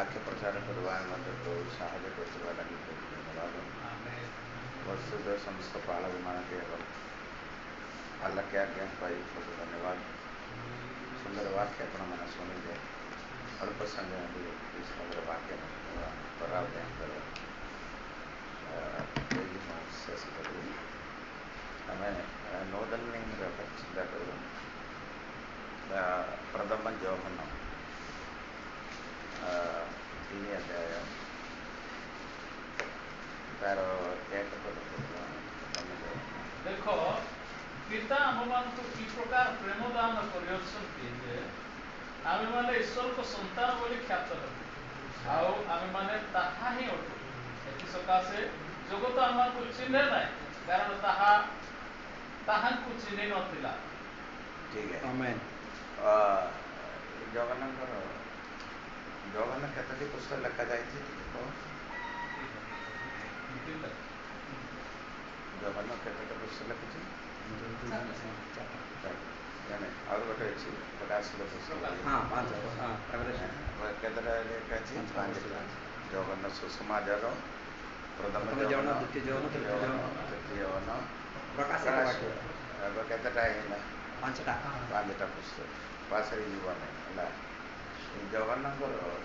वाक्य प्रचार करवा साहय करवा लगी धन्यवाद वस्तुद समस्त पालक मान के अल्लाह के आज्ञा पाई धन्यवाद सुंदर वाक्य आपण मैंने शुणिले अल्प समय सुंदर वाक्य शेष करी आम नूतन चिंता कर प्रथम जोहन 3 अध्याय तार एक देख पिता आम मान को कि प्रकार प्रेम दान कर आम मैंने ईश्वर को संतान बोली ख्यात आम मैंने ताहा ही अटू एथि सकाशे जगत आम को चिन्हे ना कारण ताहा को चिन्ह नथिला ठीक है आमेन जगन्नाथ जगन्नाथ केतोटी पुस्तक लिखा जाए जगन्नाथ केतोटी पुस्तक लिखी और गोटे अच्छी प्रकाशित पुस्तक केतटा लिखा जगन्नाथ सुसमाचार प्रथम जौन तृतीय जौन केतटा पांचटा पुस्तक पासरी जीवन है जगन्नाथ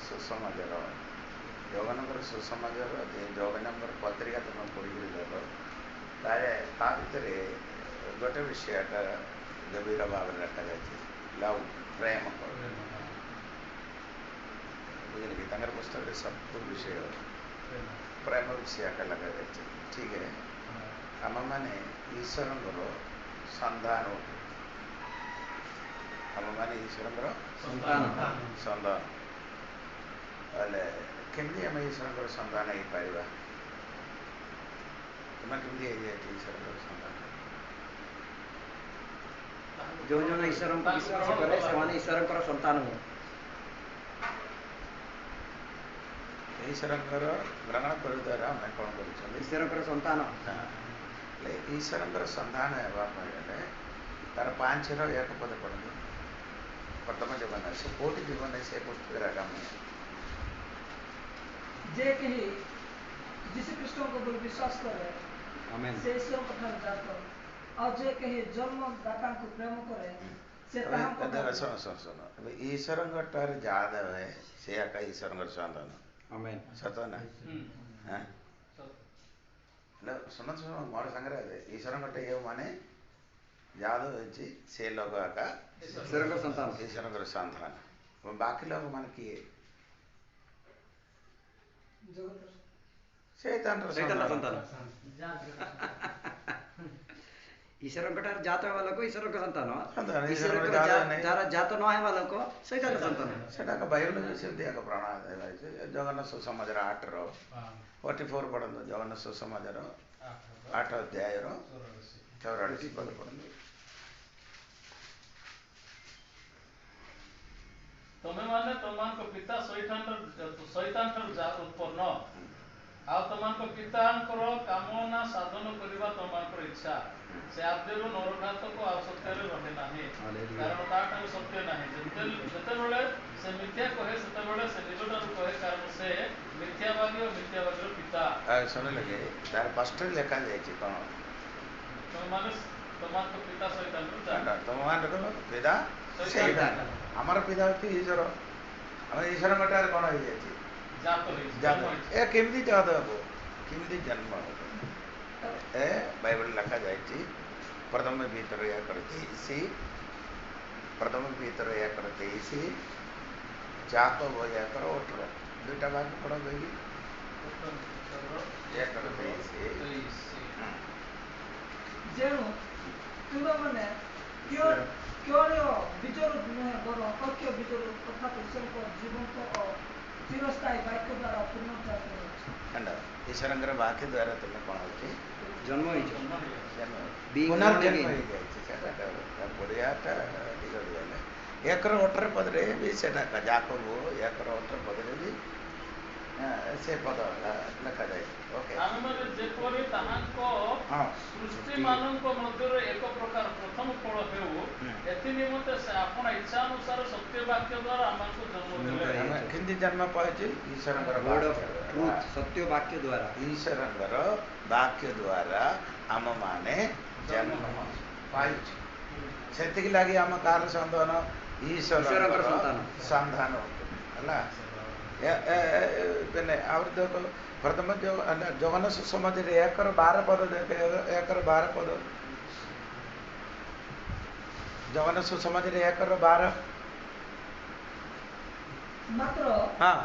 सुसमाचार जगन्नाथ सुसमाचार जगन्नाथ पत्रिका तुम पढ़ी देव ता भर गोटे विषयटा गभीर भाव रखा जाए लव प्रेम बुझे कि पुस्तक सब विषय प्रेम विषय का लगा जाए ठीक है आम मैंने ईश्वर संधान आम मैंने ईश्वर संधान केमती आम ईश्वर संधान हो पार तुम केमती ईश्वर संधान जो जो ईश्वर को विश्वास करे से ईश्वर संतान हो ईश्वर ग्रहण कर द्वारा आम कौन कर ईश्वर संतान ईश्वर संधान है तार 5 एक पद पढ़ते प्रथम जीवन है से कोटि जीवन है से पुस्तक काम जे कहीं यीशु ख्रीष्ट को बोल विश्वास करे आमेन से ईश्वर को ठार जातो और जे कहीं जन्मदाता को प्रेम करे से ताहां को सुन ईश्वर ठार जादा है से आका ईश्वर संतान आमेन सत ना हां सुन सुन मोर संग्रह ईश्वर गटे ये माने यादव है से लोग आका ईश्वर संतान ईश्वर संतान बाकी लोग मान किए शैतान संतान ईश्वर कटार जात है वाला को ईश्वर का संतान हो ईश्वर जारा जात न है वाला को शैतान का संतान सेटा का बाइबल में से दिया का प्राण है जगन्नाथ सुसमाचार 8 रो 44 पढ़न जगन्नाथ सुसमाचार 8 अध्याय रो 84 पद पढ़न तमे माने तमान को पिता शैतान जात उत्पन्न आ तमान को पिता कामना साधन करबा तमान को इच्छा से आद्यरो नरघात को आ सत्य रे रहे नाही कारण ताटा सत्य नाही जते बेले से मिथ्या कहे सते बेले से निजटा कहे कारण से मिथ्यावादी और मिथ्यावादी पिता सुन लगे तार पास्ट लेखा जाय छी कोन तमान को पिता शैतान तमान को पिता शैतान हमारा पिता होती ईश्वर हम ईश्वर मटार कौन हो जाए ए केमती जात हो केमती जन्म ए बाइबल लिखा जाए प्रथम भीतर या करते इसी प्रथम भीतर या करते इसी जात हो या करो उठो दुटा भाग पढ़ो गई या करते इसी जेणु तुम माने क्यों विचार बर अकथ्य विचार अर्थात ईश्वर को जीवन को चिरस्थायी वाक्य द्वारा पूर्ण ईश्वर वाक्य द्वारा तुम कौन हो जन्म पुनर्जन्म एकर 18 पदरे भी सेटा जाको 1 18 पदरे भी ସେ ପଦ ଲେଖାଯାଇଛି। ଓକେ ଆମେମାନେ ଯେପରି ତାହାଙ୍କ ହଁ ସୃଷ୍ଟିମାନଙ୍କ ମଧ୍ୟରୁ ଏକ ପ୍ରକାର ପ୍ରଥମ ଫଳ ହେଉ, ଏଥି ନିମନ୍ତେ ସେ ଆପଣ ଇଚ୍ଛା ଅନୁସାର ସତ୍ୟ ବାକ୍ୟ ଦ୍ୱାରା ଆମକୁ ଜନ୍ମ ଦେଲେ। ଆମେ କେମିତି ଜନ୍ମ ପାଇଛୁ? ଈଶ୍ୱରଙ୍କର Word of ବାକ୍ୟ truth, ଦ୍ୱାରା। ସତ୍ୟ ବାକ୍ୟ ଦ୍ୱାରା। ଈଶ୍ୱରଙ୍କର ବାକ୍ୟ ଦ୍ୱାରା ଆମମାନେ ଜନ୍ମ ପାଇଛୁ। ସେତିକି ଲାଗି ଆମ କାହାର ସନ୍ତାନ? ଈଶ୍ୱରଙ୍କର ସନ୍ତାନ ହେଲା। ଆହୁରି ଦେଖ ପ୍ରଥମ ଜଗନ ସୁସମାଚାର 1:12 ପଦ ଦେଖେ। 1:12 ଜଗନ ସୁସମାଚାର 1:12। ମାତ୍ର ହଁ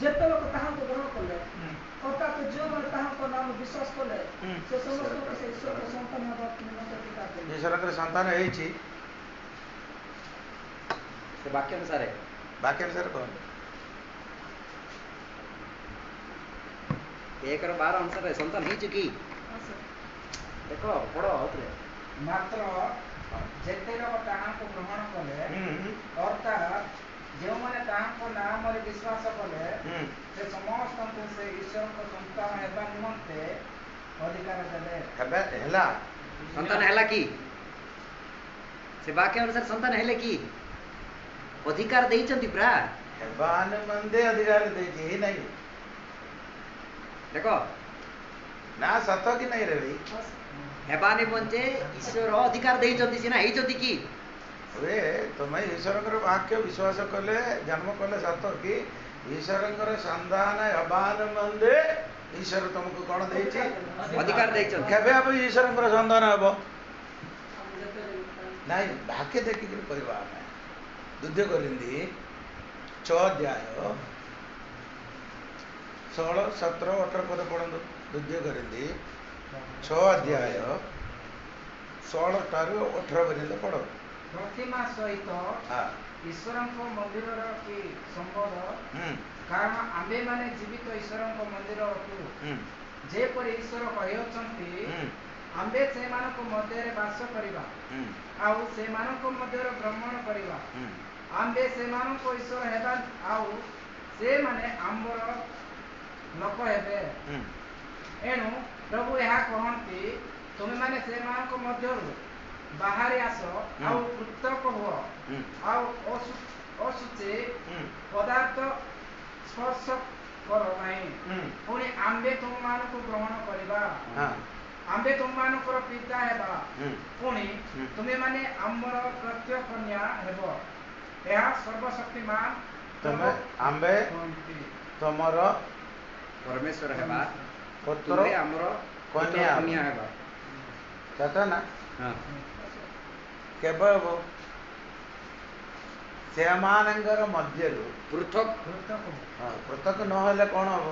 ଯେତେ ଲୋକ ତାହାଙ୍କୁ ଗ୍ରହଣ କଲେ, ଅର୍ଥାତ୍ ଯେଉଁମାନେ ତାହାଙ୍କ ନାମ ବିଶ୍ୱାସ କଲେ, ସେ ସମସ୍ତଙ୍କୁ ସେ ଈଶ୍ୱରଙ୍କ ସନ୍ତାନ ହେବା ନିମନ୍ତେ ଅଧିକାର ଦେଲେ। ଈଶ୍ୱରଙ୍କର ସନ୍ତାନ ହେଇଛି। ସେ ବାକ୍ୟ ଅନୁସାରେ କଣ? 1:12 ଅନୁସାରେ ସନ୍ତାନ ହେଇଛି କି? ଦେଖ ପଢ ଆଉଥରେ। ମାତ୍ର ଯେତେ ଲୋକ ତାହାଙ୍କୁ ଗ୍ରହଣ କଲେ, ଅର୍ଥାତ୍ ଯେଉଁମାନେ ତାହାଙ୍କ ନାମରେ ବିଶ୍ୱାସ କଲେ, ସେ ସମସ୍ତଙ୍କୁ ସେ ଈଶ୍ୱରଙ୍କ ସନ୍ତାନ ହେବା ନିମନ୍ତେ ଅଧିକାର ଦେଲେ। ହେଲା ସନ୍ତାନ ହେଲା କି? ସେ ବାକ୍ୟ ଅନୁସାରେ ସନ୍ତାନ ହେଲେ କି? ଅଧିକାର ଦେଇଛନ୍ତି ପ୍ରା ହେବା ନିମନ୍ତେ ଅଧିକାର ଦେଇଛି। ହେଇ ନାହିଁ ଦେଖ ନା ସତ କି ନାହିଁ ରେ ଭାଇ? ହେବା ନିମନ୍ତେ ଈଶ୍ୱର ଅଧିକାର ଦେଇଛନ୍ତି ସିନା, ହେଇଛନ୍ତି କି? ଏବେ ତୁମେ ଈଶ୍ୱରଙ୍କର ବାକ୍ୟ ବିଶ୍ୱାସ କଲେ, ଜନ୍ମ କଲେ ସତ କି? ଈଶ୍ୱରଙ୍କର ସନ୍ତାନ ହେବା ନିମନ୍ତେ ଈଶ୍ୱର ତୁମକୁ କ'ଣ ଦେଇଛି? ଅଧିକାର ଦେଇଛନ୍ତି। କେବେ ହେବ ଈଶ୍ୱରଙ୍କର ସନ୍ତାନ ହେବ? ନାଇଁ ବାକ୍ୟ ଦେଖିକିରି କହିବା ଆମେ। 2 Corinthians 6:16, 17, 18 ପଦ ପଢ଼ନ୍ତୁ। 2 Corinthians 6:16-18 ପର୍ଯ୍ୟନ୍ତ ପଢ଼। ପ୍ରତିମା ସହିତ ଈଶ୍ୱରଙ୍କ ମନ୍ଦିରର କି ସମ୍ବନ୍ଧ? କାରଣ ଆମ୍ଭେମାନେ ଜୀବିତ ଈଶ୍ୱରଙ୍କ ମନ୍ଦିର ଅଟୁ। ଯେପରି ଈଶ୍ୱର କହିଅଛନ୍ତି, ଆମ୍ଭେ ସେମାନଙ୍କ ମଧ୍ୟରେ ବାସ କରିବା, ଆଉ ସେମାନଙ୍କ ମଧ୍ୟରେ ଭ୍ରମଣ କରିବା। ଆମ୍ଭେ ସେମାନଙ୍କ ଈଶ୍ୱର ହେବା, ଆଉ ସେମାନେ ଆମର ଲୋକ ହେବେ। ଏଣୁ ପ୍ରଭୁ ଏହା କହନ୍ତି, ତୁମେମାନେ ସେମାନଙ୍କ ମଧ୍ୟରୁ ବାହାରି ଆସ, ଆଉ ପୃଥକ ହୁଅ, ଆଉ ଅଶୁଚି ପଦାର୍ଥ ସ୍ପର୍ଶ କର ନାହିଁ। ପୁଣି ଆମ୍ଭେ ତୁମମାନଙ୍କୁ ଗ୍ରହଣ କରିବା, ଆମ୍ଭେ ତୁମମାନଙ୍କର ପିତା ହେବା, ପୁଣି ତୁମେମାନେ ଆମର ପ୍ରତ୍ୟକ୍ଷ କନ୍ୟା ହେବ। ଏହା ସର୍ବଶକ୍ତିମାନ ତମେ ଆମ୍ଭେ ତମର ପରମେଶ୍ୱର ହେବା, ପୁତ୍ର ଆମର କନ୍ୟା ହେବା। ସତ ନା? ହଁ କେବେ ହେବ? ସେମାନଙ୍କର ମଧ୍ୟରୁ ପୃଥକ ପୃଥକ ନହେଲେ କ'ଣ ହବ?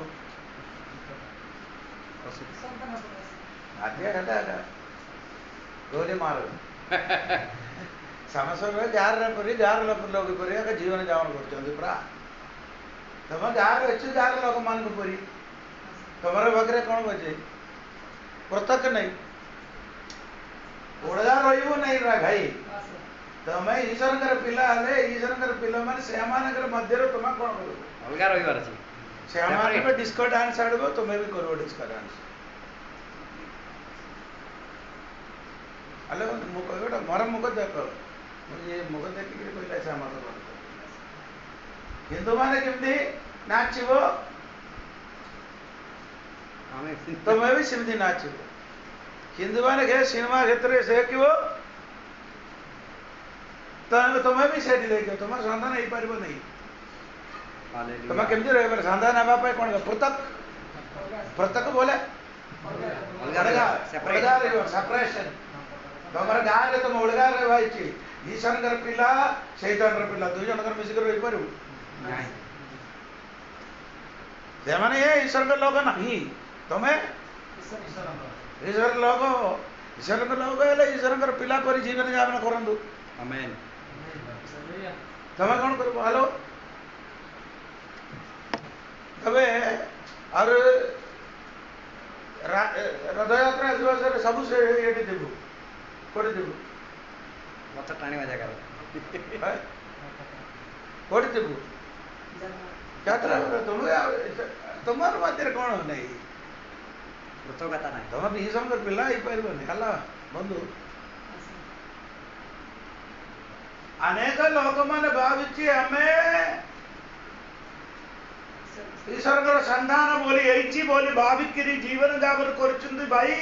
ଆଦ୍ୟ ହେଲା ଗୋଲି ମାର ସମସ୍ତେ ଗାଁରେ କରି ଗାଁର ଲୋକ କରି ଜୀବନ ଯାପନ କରୁଛନ୍ତି ପୁରା। ତମ ଗାଁରେ ଅଛୁ, ଗାଁର ଲୋକମାନଙ୍କ ପରି ତମର ପାଖରେ କ'ଣ ଅଛି? ପୃଥକ ନାହିଁ, ଅଲଗା ରହିବ ନାହିଁ ରା ଭାଇ। ତମେ ଈଶ୍ୱରଙ୍କର ପିଲା ହେଲେ, ଈଶ୍ୱରଙ୍କର ପିଲାମାନେ ସେମାନଙ୍କର ମଧ୍ୟରେ ତୁମେ କ'ଣ କରିବ? ଅଲଗା ରହିବାର ଅଛି। ସେମାନେ ବି ଡିସ୍କୋ ଡାନ୍ସ ଆଡ଼ିବ, ତୁମେ ବି କରିବ ଡିସ୍କୋ ଡାନ୍ସ। ହେଲେ ମୁଁ କହିବି ଗୋଟେ ମୋର ମୁଖ ଦେଖ, ଇଏ ମୁଖ ଦେଖିକିରି କହିଲା ସେ ଆମର ହିନ୍ଦୁମାନେ କେମିତି ନାଚିବ, ତମେ ବି ସେମିତି ନାଚିବ। ହିନ୍ଦୁମାନେ ସିନେମା କ୍ଷେତ୍ରରେ ଶିଖିବ, ତମେ ବି ସେଠି ଦେଖିବ। ତମର ସନ୍ତାନ ହେଇପାରିବ ନାହିଁ। ତମେ କେମିତି ରହିବ? ସନ୍ତାନ ହେବା ପାଇଁ କ'ଣ ପୃଥକ ବୋଲେ ଅଲଗା ରହିବ, ସେପାରେସନ। ତମର ଗାଁରେ ତମ ଅଲଗା ରହିବା ହେଇଛି। ଈଶ୍ୱରଙ୍କର ପିଲା, ଶୈତାନର ପିଲା, 2 ଜଣଙ୍କର ମିଶିକି ରହିପାରିବୁ? ସେମାନେ ଈଶ୍ୱରଙ୍କ ଲୋକ ନାହିଁ, ତମେ ଈଶ୍ୱର ଲୋକ। ଈଶ୍ୱରଙ୍କ ଲୋକ ହେଲେ ଈଶ୍ୱରଙ୍କର ପିଲା ପରି ଜୀବନ ଯାପନ କରନ୍ତୁ। ତମେ କ'ଣ କରିବ? ହ୍ୟାଲୋ, ତବେ ଆହୁରି ରଥଯାତ୍ରା ଆସିବ, ସବୁ ସେ ଏଠି ଦେବୁ, କୋଉଠି ଦେବୁ? ରଥ ଟାଣିବା ଜାଗାରେ କୋଉଠି ଦେବୁ? ଯାତ୍ରା ତମେ तुम्हार मध्य कौन नहीं ପୃଥକତା ନାହିଁ। तुम ईश्वर पिला ही पारबनी हला बंधु अनेक लोक मैंने भावी आमे ईश्वर संधान बोली बोली भाविक जीवन जापन कर भाई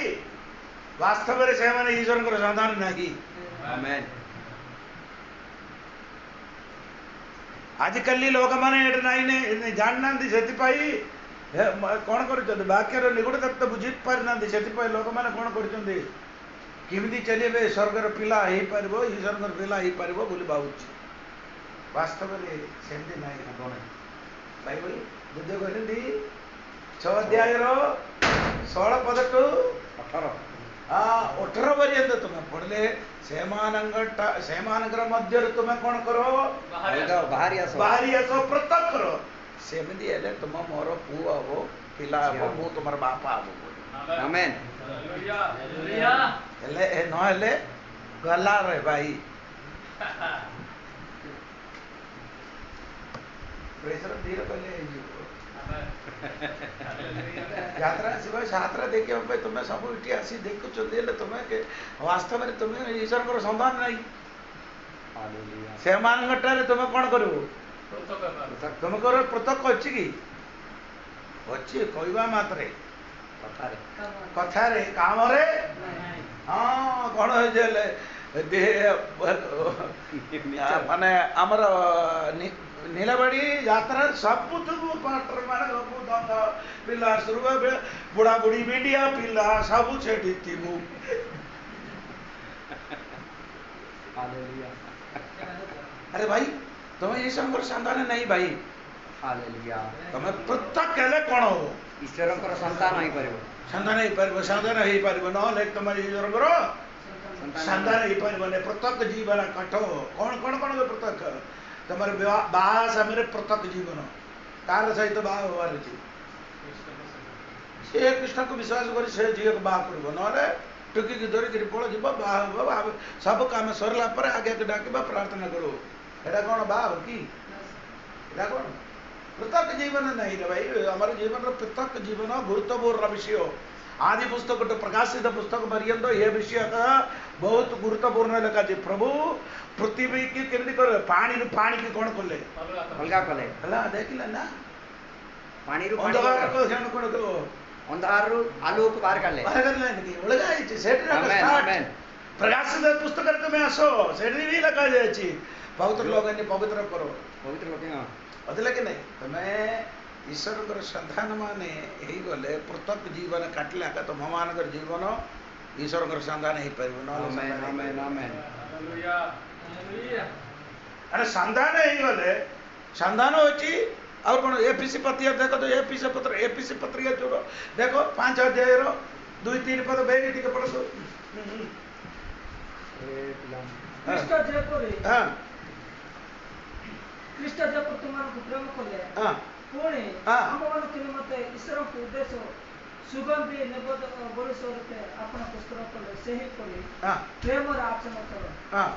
वास्तव में से मैंने ईश्वर संधान नहीं ଆମେନ୍। आजिकल लोक मैंने नहीं जानना से कौन कर वाक्यर निगुड़ तत्व बुझी पारिना से लोक मैंने कौन करमी चलिए स्वर्गर पिला हो पार ईश्वर पिला हो पार बोली भावुँ वास्तव में सेमती ना बाइबल बुद्ध कहते 6 अध्याय 16 पद टू 18 पर्यंत तुम्हें पढ़ले सेमानकर मध्य तुम्हें कौन करो बाहरी आस पृथक करो सेमती हेले तुम मोर पु हम पिला हम मु तुम बापा हम आमेन। हेले न हेले गला रे भाई प्रेशर धीरे कहले यात्रा शिव छात्रा देखिए तुम्हें सब इटी आसी देखुं तुम्हें वास्तव में तुम्हें ईश्वर संधान नहीं से तुम्हें कौन कर तुम कर पृथक अच्छी कि अच्छी कहवा मात्रे कथारे काम रे हाँ कौन माने आमर नीलबाड़ी यात्रा सब पाटर मान सब दंग पिला शुरू बुढ़ा बुढ़ी मीडिया पिला सब छेटी थी मु अरे भाई तुम्हें ये संकर संतान नहीं भाई तुम्हें पृथक कहले कौन हो ଈଶ୍ୱରଙ୍କର ସନ୍ତାନ ହେଇପାରିବ। संतान हो पार संतान हो पार ना तुम ईश्वर संतान हो पार पृथक जीवन कठ कौन कौन कौन पृथक तुम बाहा समय पृथक जीवन कार सहित बाहा हबार अच्छे से कृष्ण को विश्वास कर से झील को बाहा कर ना टुकी धरिकी पड़ जी बाहा सब काम सरला आगे डाक प्रार्थना करो एटा कौन बाहा कि कौन पृथक जीवन नहीं रे भाई हमारे जीवन पृथक जीवन गुरुत्वपूर्ण विषय आदि पुस्तक तो प्रकाशित पुस्तक पर्यंत ये विषय का बहुत गुरुत्वपूर्ण लिखा है प्रभु पृथ्वी की केमती कर पानी की कौन कले ଅଲଗା କଲେ हला देखिले ना ପାଣିରୁ अंधकार को ध्यान कौन करो ଅନ୍ଧାରରୁ ଆଲୋକ ବାହାର କାଢିଲେ। बाहर कर लेने की ओळगा आइचे सेट ना आमेन, स्टार्ट आमेन। प्रकाशित पुस्तक में आसो सेट भी लिखा जायछि पवित्र लोग ने पवित्र करो ପବିତ୍ର ଲୋକ अदला कि नहीं तुम्हें ईश्वर संतान मान गले पृथक जीवन काटला का तुम मान जीवन ईश्वर संतान हो पार आमेन आमेन आमेन। अरे संतान हो गले संतान होची और कौन एपीसी पत्रिका देखो तो एपीसी पत्रिका जोड़ देखो 5 अध्याय 2-3 पद बेगी टिके पढ़ो ଖ୍ରୀଷ୍ଟ ଯେପରି हां ଖ୍ରୀଷ୍ଟ ଯେପରି ତୁମମାନଙ୍କୁ ପ୍ରେମ କଲେ हां ପୁଣି ହଁ। ଆମମାନଙ୍କୁ ନିମନ୍ତେ ଈଶ୍ୱରଙ୍କ ଉଦ୍ଦେଶ୍ୟ ସୁଗନ୍ଧି ନିବେଦ ବଳି ସ୍ୱରୂପେ ଆପଣ ପୁସ୍ତକ କଲେ ସେହିପରି हां ପ୍ରେମର ଆଚରଣ କର हां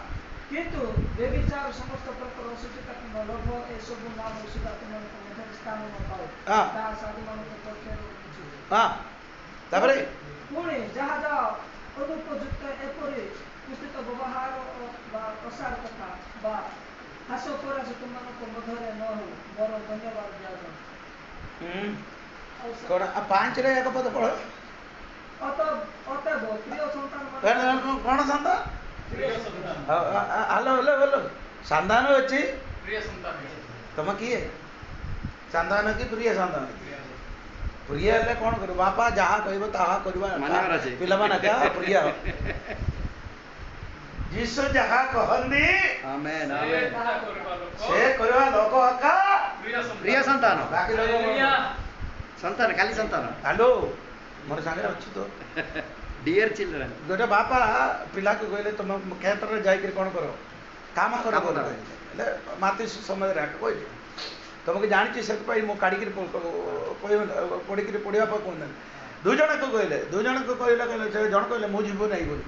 କିନ୍ତୁ ବ୍ୟଭିଚାର ସମସ୍ତ ପ୍ରକାର ଅଶୁଚିତା କିମ୍ବା ଲୋଭ ଏସବୁ ନାମ ସୁଧା ତୁମମାନଙ୍କ ମଧ୍ୟରେ ସ୍ଥାନ ନ ପାଉ ହଁ। ତାହା ସାଧୁମାନଙ୍କ ପକ୍ଷରୁ ବୁଝିବ हां तापरे ପୁଣି ଯାହା ଯାହା ଅନୁପଯୁକ୍ତ ଏପରି କୁସ୍ଥିତ ବ୍ୟବହାର ବା ପ୍ରସାର କଥା ବା ହାସ୍ୟପରାସ ତୁମମାନଙ୍କ ମଧ୍ୟରେ ନ ହଉ ମୋର ଧନ୍ୟବାଦ ଦିଆଯାଉ ଆଉ कौन 5 रे एक पद पढ़ो ଅତଏବ ପ୍ରିୟ ସନ୍ତାନ कौन संतान हेलो हेलो हेलो संतान अच्छी प्रिय संतान तुम किए संतान की प्रिय संतान प्रिय हेले कौन कर बापा जहाँ कहब ताहा करबा मानवर अछि। पिला माने क्या प्रिय जीसु जहाँ कहंदी आमेन से आमेन। पूजा करबा लोक से करबा लोक का ପ୍ରିୟ ସନ୍ତାନ बाकी लोग ସନ୍ତାନ ଖାଲି ସନ୍ତାନ हेलो मोर संगे अछि तो डियर चिल्ड्रन गोटे बापा पिला को कहले तुम क्षेत्र में जाकर कौन करो काम करो काम बोल करो। हेले माती समय रे कह तुमको जानी से मु काढ़ी पढ़ी पढ़िया कहना दु जन को कहले से जन कहले मु जीव नहीं बोल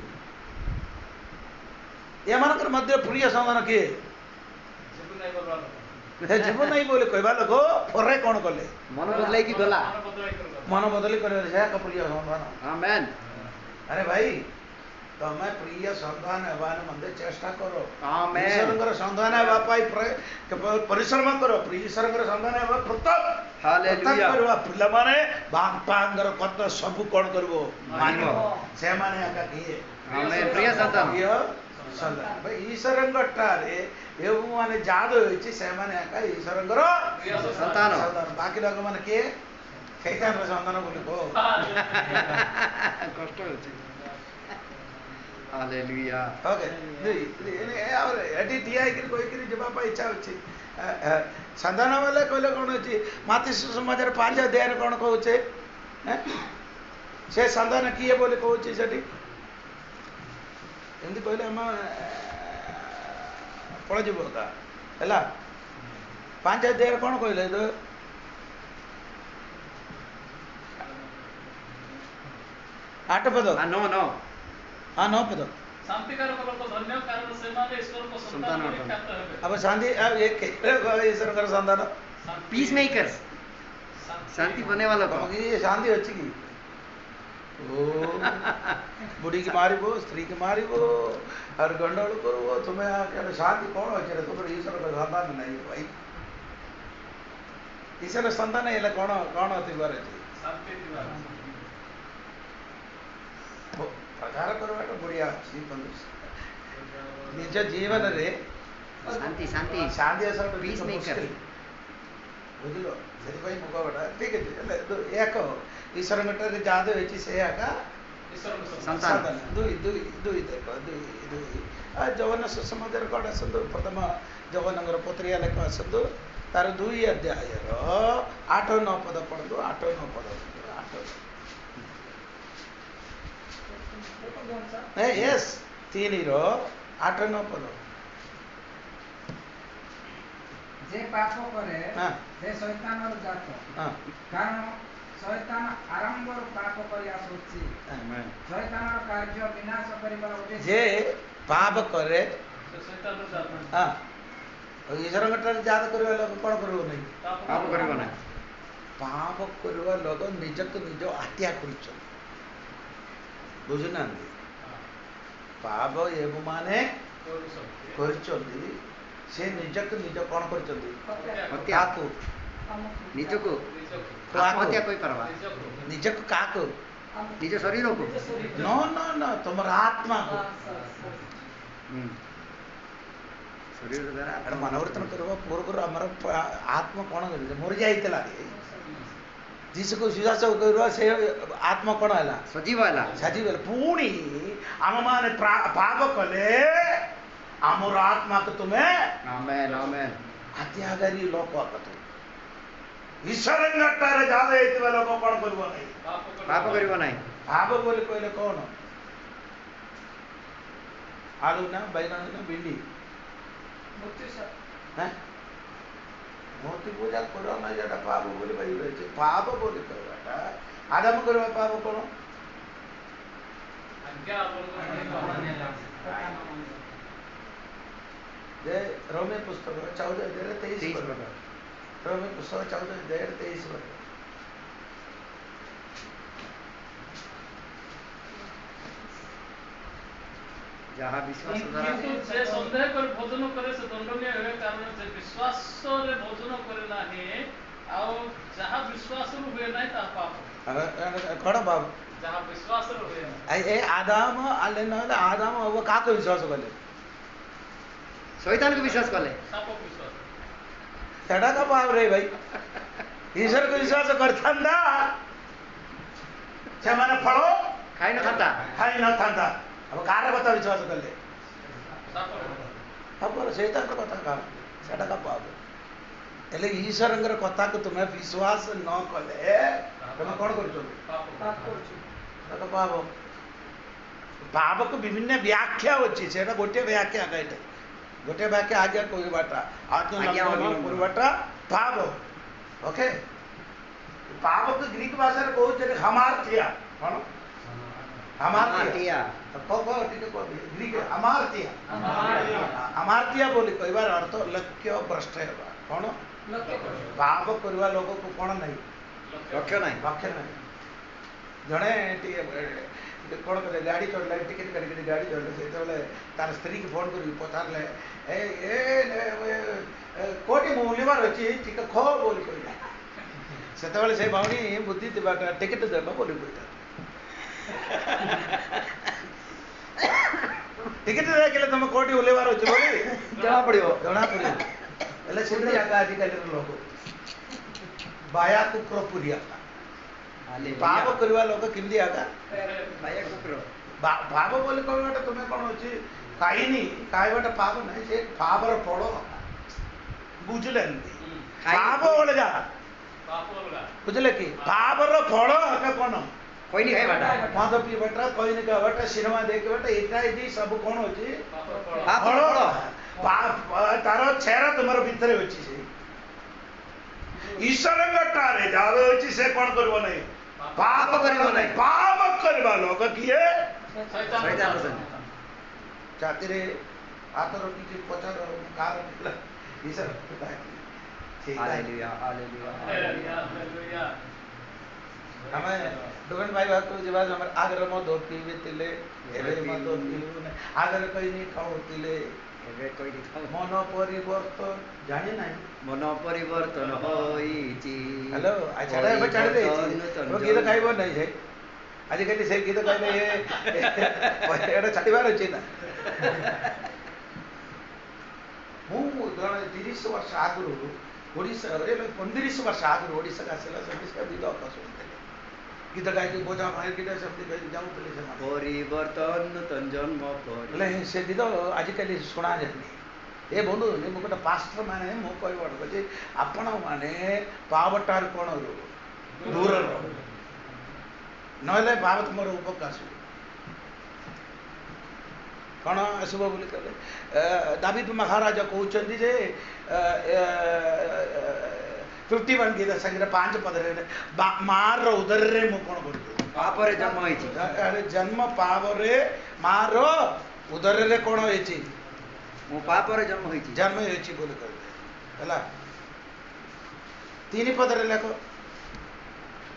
एमानकर मध्य प्रिय संतान किए जीवन नहीं करबा लोक जीव नहीं बोले कहवा लोक फरे कौन कले मन बदलाई की गला मन बदली कर प्रिय संतान आमेन अरे भाई तमें प्रिय संतान हेबान मध्य चेष्टा करो आमेन ईश्वर संतान हेबा परिश्रम करो ईश्वर संतान हेबा प्रत्येक हालेलुया करवा पिला माने बापांगर कत सब कौन करबो मानिबो से माने आका किए आमेन प्रिय संतान प्रिय संतान भाई ईश्वर ठारे एवं माने जादू होइछि से माने आका ईश्वर संतान बाकी लोग माने के शैतान संतान बोली को कष्ट होछि हालेलुया ओके एने और एडी टिआई के कोई के जवाब पाई इच्छा होछि संतान वाले कहले कोन होछि माति समाजर 5 अध्याय रे कोन कहउछे से संतान किए बोले कहउछि सेठी एंदी कहले हम पळ जीवो का हैला 5 अध्याय रे कोन कहले तो 8 पद नो नो हाँ 9 पद शांतिकारक लोक धन्य कारण सेमाने ईश्वर को संतान बोली ख्यात हेबे अब शांति अब एक ईश्वर कर संतान पीस मेकर्स शांति बने वाला को ये शांति अच्छी की ओ बुढ़ी की मारिबो स्त्री की मारिबो और गंडोल करबो तुम्हें आके शांति कौन होचे तुम ईश्वर का संतान नहीं भाई ईश्वर संतान है कौन कौन होती बारे शांति दिवा प्रचार करवाटा बढ़िया अच्छी निज जीवन रे शांति शांति शांति असर पीस मेकर बुझलो ସେଥିପାଇଁ ମୁଁ କହିବାଟା ଠିକ୍ ଅଛି ହେଲେ ଏକ ଈଶ୍ୱରଙ୍କଠାରେ ଯାଦ ହେଇଛି ସେ ଆକା संतान ଦୁଇ ଦୁଇ ଦୁଇ ଦେଖ ଦୁଇ ଯୌବନ ସୁସମାଜରେ କ'ଣ ଆସନ୍ତୁ ପ୍ରଥମ ଯୌବନଙ୍କର ପତ୍ରିକା ଲେଖ ଆସନ୍ତୁ ତାର 2 ଅଧ୍ୟାୟର 8-9 ପଦ ପଢ଼ନ୍ତୁ 8-9 ପଦ 8 यस 3 8-9 पद जे पाप करे हाँ से शैतानर जात हाँ कारण शैतान आरंभर पाप करि आसुछि आमेन शैतानर कार्य विनाश करिबार उद्देश्य जे पाप करे शैतान जात हाँ ईश्वर ठारे जात करवा लोक कौन करबो नहीं पाप करिबो ना पाप करवा लोक निजक निज हत्या करिछ बुझना पाप एवं माने करचंदी से निजक निज कौन करचंदी हत्या काकू निजको आत्महत्या कोई परवा निजक काकू निज शरीर को नो नो नो तुम्हारा आत्मा को शरीर द्वारा अरे मनोवर्तन करवा पूर्व हमर आत्मा कौन कर मर जाइतला रे जिसको विश्वास करवा से आत्मा कौन हैला सजीव हैला सजीव पुणी आम माने पाप कले आमर आत्मा को तुम्हें आमेन आमेन हत्यागारी लोक आकत ईश्वर ठारे जादे हेतिबा लोक कौन करबो नहीं पाप करिबो नहीं पाप बोले कहले कौन आलू ना बैगन ना भिंडी हैं मूर्ति पूजा करो ना जेटा पाप बोले भाई रहे पाप बोले करवाटा आदम करवा पाप कौन आज्ञा जे रोमे पुस्तक 14-23 रोमे पुस्तक 14-23 जहाँ विश्वास द्वारा किंतु जे संदेह कर भोजन करे से दंडनीय होय कारण जे विश्वास रे भोजन करे नाही आ जहाँ विश्वास रे हुए नाही ता पाप कौन पाप जहाँ विश्वास रे हुए नाही ए आदाम अल्ले न आदाम अब काको विश्वास कले शैतान को विश्वास कले साप विश्वास तेड़ा का पाप रे भाई ईश्वर को विश्वास करथंदा से माने फलो खाई न खाता खाई न थांदा अब कार कथा विश्वास कले साप अब शैतान को कथा का सेटा का पाप एले ईश्वरंगर कथा को तुम्हें विश्वास न कले तुम कौन करछो पाप पाप पाप को विभिन्न व्याख्या होची सेटा गोटे व्याख्या कहते गोटे व्याख्या आज्ञा कोई बाटा आज्ञा कोई बाटा पाप ओके पाप को ग्रीक भाषा रे कहू जे हमार्थिया कोन हमार्थिया को ठीक को ग्रीक हमार्थिया बोली कहबार अर्थ लक्ष्य भ्रष्ट हेबा କ'ଣ ଲକ୍ଷ୍ୟ କର। ପାପ କରିବା ଲୋକକୁ କ'ଣ ନାହିଁ ଲକ୍ଷ୍ୟ ନାହିଁ। ଲକ୍ଷ୍ୟ ନାହିଁ। ଜଣେ ଟିକେ କ'ଣ କଲେ ଗାଡ଼ି ଚଢ଼ିଲା ଟିକେଟ୍ କାଟିକିରି ଗାଡ଼ି ଚଢ଼ିଲେ ସେତେବେଳେ ତାର ସ୍ତ୍ରୀକି ଫୋନ୍ କରିକି ପଚାରିଲେ କୋଉଠି ମୁଁ ଓହ୍ଲିବାର ଅଛି ଟିକେ ଖ ବୋଲି କହିଲେ। ସେତେବେଳେ ସେ ଭଉଣୀ ବୁଦ୍ଧି ଥିବାଟା ଟିକେଟ୍ ଦେବ ବୋଲି କହିଲା। ଟିକେଟ୍ ଦେଖିଲେ ତମେ କୋଉଠି ଓହ୍ଲେଇବାର ଅଛି ବୋଲି ଜଣା ପଡ଼ିବ। ହେଲେ ସେମିତି ଆଗ ଆଜିକାଲିର ଲୋକ ବାୟା କୁକୁର ପୁରିଆ ପାପ କରିବା ଲୋକ କେମିତି ଆଗା ପାପ ବୋଲି କହିବାଟା ତୁମେ କ'ଣ ଅଛି ଖାଇନି ଖାଇବାଟା ପାପ ନାହିଁ ସେ ପାପର ଫଳ ବୁଝିଲେ ପାପ ଅଲଗା ବୁଝିଲେ କି ପାପର ଫଳ ଆଗ କ'ଣ କହିନି ଖାଇବାଟା ମଦ ପିଇବାଟା କହିନି ଖାଇବାଟା ସିନେମା ଦେଖିବାଟା ଏଇଟା ଏଠି ସବୁ କ'ଣ ଅଛି ଫଳ ତାର ଛେରା ତୁମର ଭିତରେ ଅଛି ସେ ଈଶ୍ୱରଙ୍କଠାରେ ଯାହାର ଅଛି ସେ କ'ଣ କରିବ ନାହିଁ ପାପ କରିବ ନାହିଁ। ପାପ କରିବା ଲୋକ କିଏ ଛାତିରେ ହାତ ରଖିଛି ପଚାର କାହାର ଈଶ୍ୱର ଆମେ ଦୋକାନ ପାଇବାକୁ ଯିବା ସମୟରେ ଆଗରେ ମଦ ପିଇଥିଲେ ଏବେ ମଦ ପିଇବୁ ନାହିଁ ଆଗରେ କହିନି ଖାଉଥିଲେ ଏବେ କହିନି ମନ ପରିବର୍ତ୍ତନ ଜାଣି ନାହିଁ ମନ ପରିବର୍ତ୍ତନ ହୋଇଛି। ହ୍ୟାଲୋ ଛାଡ଼ ଏବେ ଛାଡ଼ି ଦେଇଛି ଗୀତ ଗାଇବ ନାହିଁ ସେ ଆଜିକାଲି ସେ ଗୀତ ଗାଇଲେ ଏଇଟା ଛାଡ଼ିବାର ଅଛି ନା। ମୁଁ ଜଣେ 30 ବର୍ଷ ଆଗରୁ ଓଡ଼ିଶାରେ 15 ବର୍ଷ ଆଗରୁ ଓଡ଼ିଶାକୁ ଆସିଲା ସେଠି ସେ ଗୀତ ଶୁଣିଥିଲେ ଗୀତ ଗାଇକି ବୋଝା ମାରିକି ସେମିତି ଗାଇକି ଯାଉଥିଲେ ସେମାନେ ପରିବର୍ତ୍ତନ ଜନ୍ମ ହେଲେ ସେ ଗୀତ ଆଜିକାଲି ଶୁଣାଯାଏନି। ଏ ବନ୍ଧୁ ମୁଁ ଗୋଟେ ପାଷ୍ଟର ମାନେ ମୁଁ କହିବାଟା ଅଛି ଆପଣମାନେ ପାପଠାରୁ କ'ଣ ଦୂର ନହେଲେ ପାପ ତୁମର ଉପରକୁ ଆସିବ କ'ଣ ଆସିବ ବୋଲି କହିଲେ ଦାବିଦ ମହାରାଜ କହୁଛନ୍ତି ଯେ 51 ଗୀତ ସାଙ୍ଗରେ 5 ପଦରେ ମାର ଉଦରରେ ମୁଁ କ'ଣ କରିବି ପାପରେ ଜନ୍ମ ହେଇଛି ଜନ୍ମ ପାପରେ ମାର ଉଦରରେ କ'ଣ ହେଇଛି ମୁଁ ପାପରେ ଜନ୍ମ ହେଇଛି ବୋଲି କହିଲେ ହେଲା 3 ପଦରେ ଲେଖ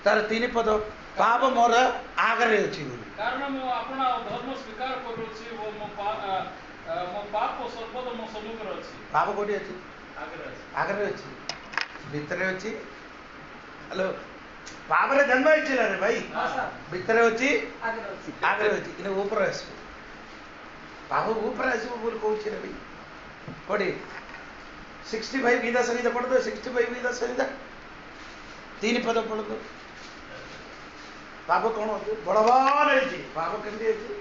ତାର 3 ପଦ ପାପ ମୋର ଆଗରେ ଅଛି ବୋଲି କାରଣ ମୁଁ ଆପଣ ଧର୍ମ ସ୍ୱୀକାର କରୁଛି ଓ ମୋ ପାପ ସର୍ବଦା ମୋ ସମ୍ମୁଖରେ ଅଛି। ପାପ କୋଉଠି ଅଛି ଆଗରେ ଅଛି ଭିତରେ ଅଛି। ହ୍ୟାଲୋ ପାପରେ ଜନ୍ମ ହେଇଛି ନା ରେ ଭାଇ ଭିତରେ ଅଛି ଆଗରେ ଅଛି କିନ୍ତୁ ଉପରେ ଆସିବ ପାପ ଉପରେ ଆସିବ ବୋଲି କହୁଛି ରେ ଭାଇ କୋଉଠି 65 ଗୀତା ସଂହିତା ପଢ଼ନ୍ତୁ 65 ଗୀତା ସଂହିତା 3 ପଦ ପଢ଼ନ୍ତୁ ପାପ କ'ଣ ଅଛି ବଳବାନ ହେଇଛି ପାପ କେମିତି ହେଇଛି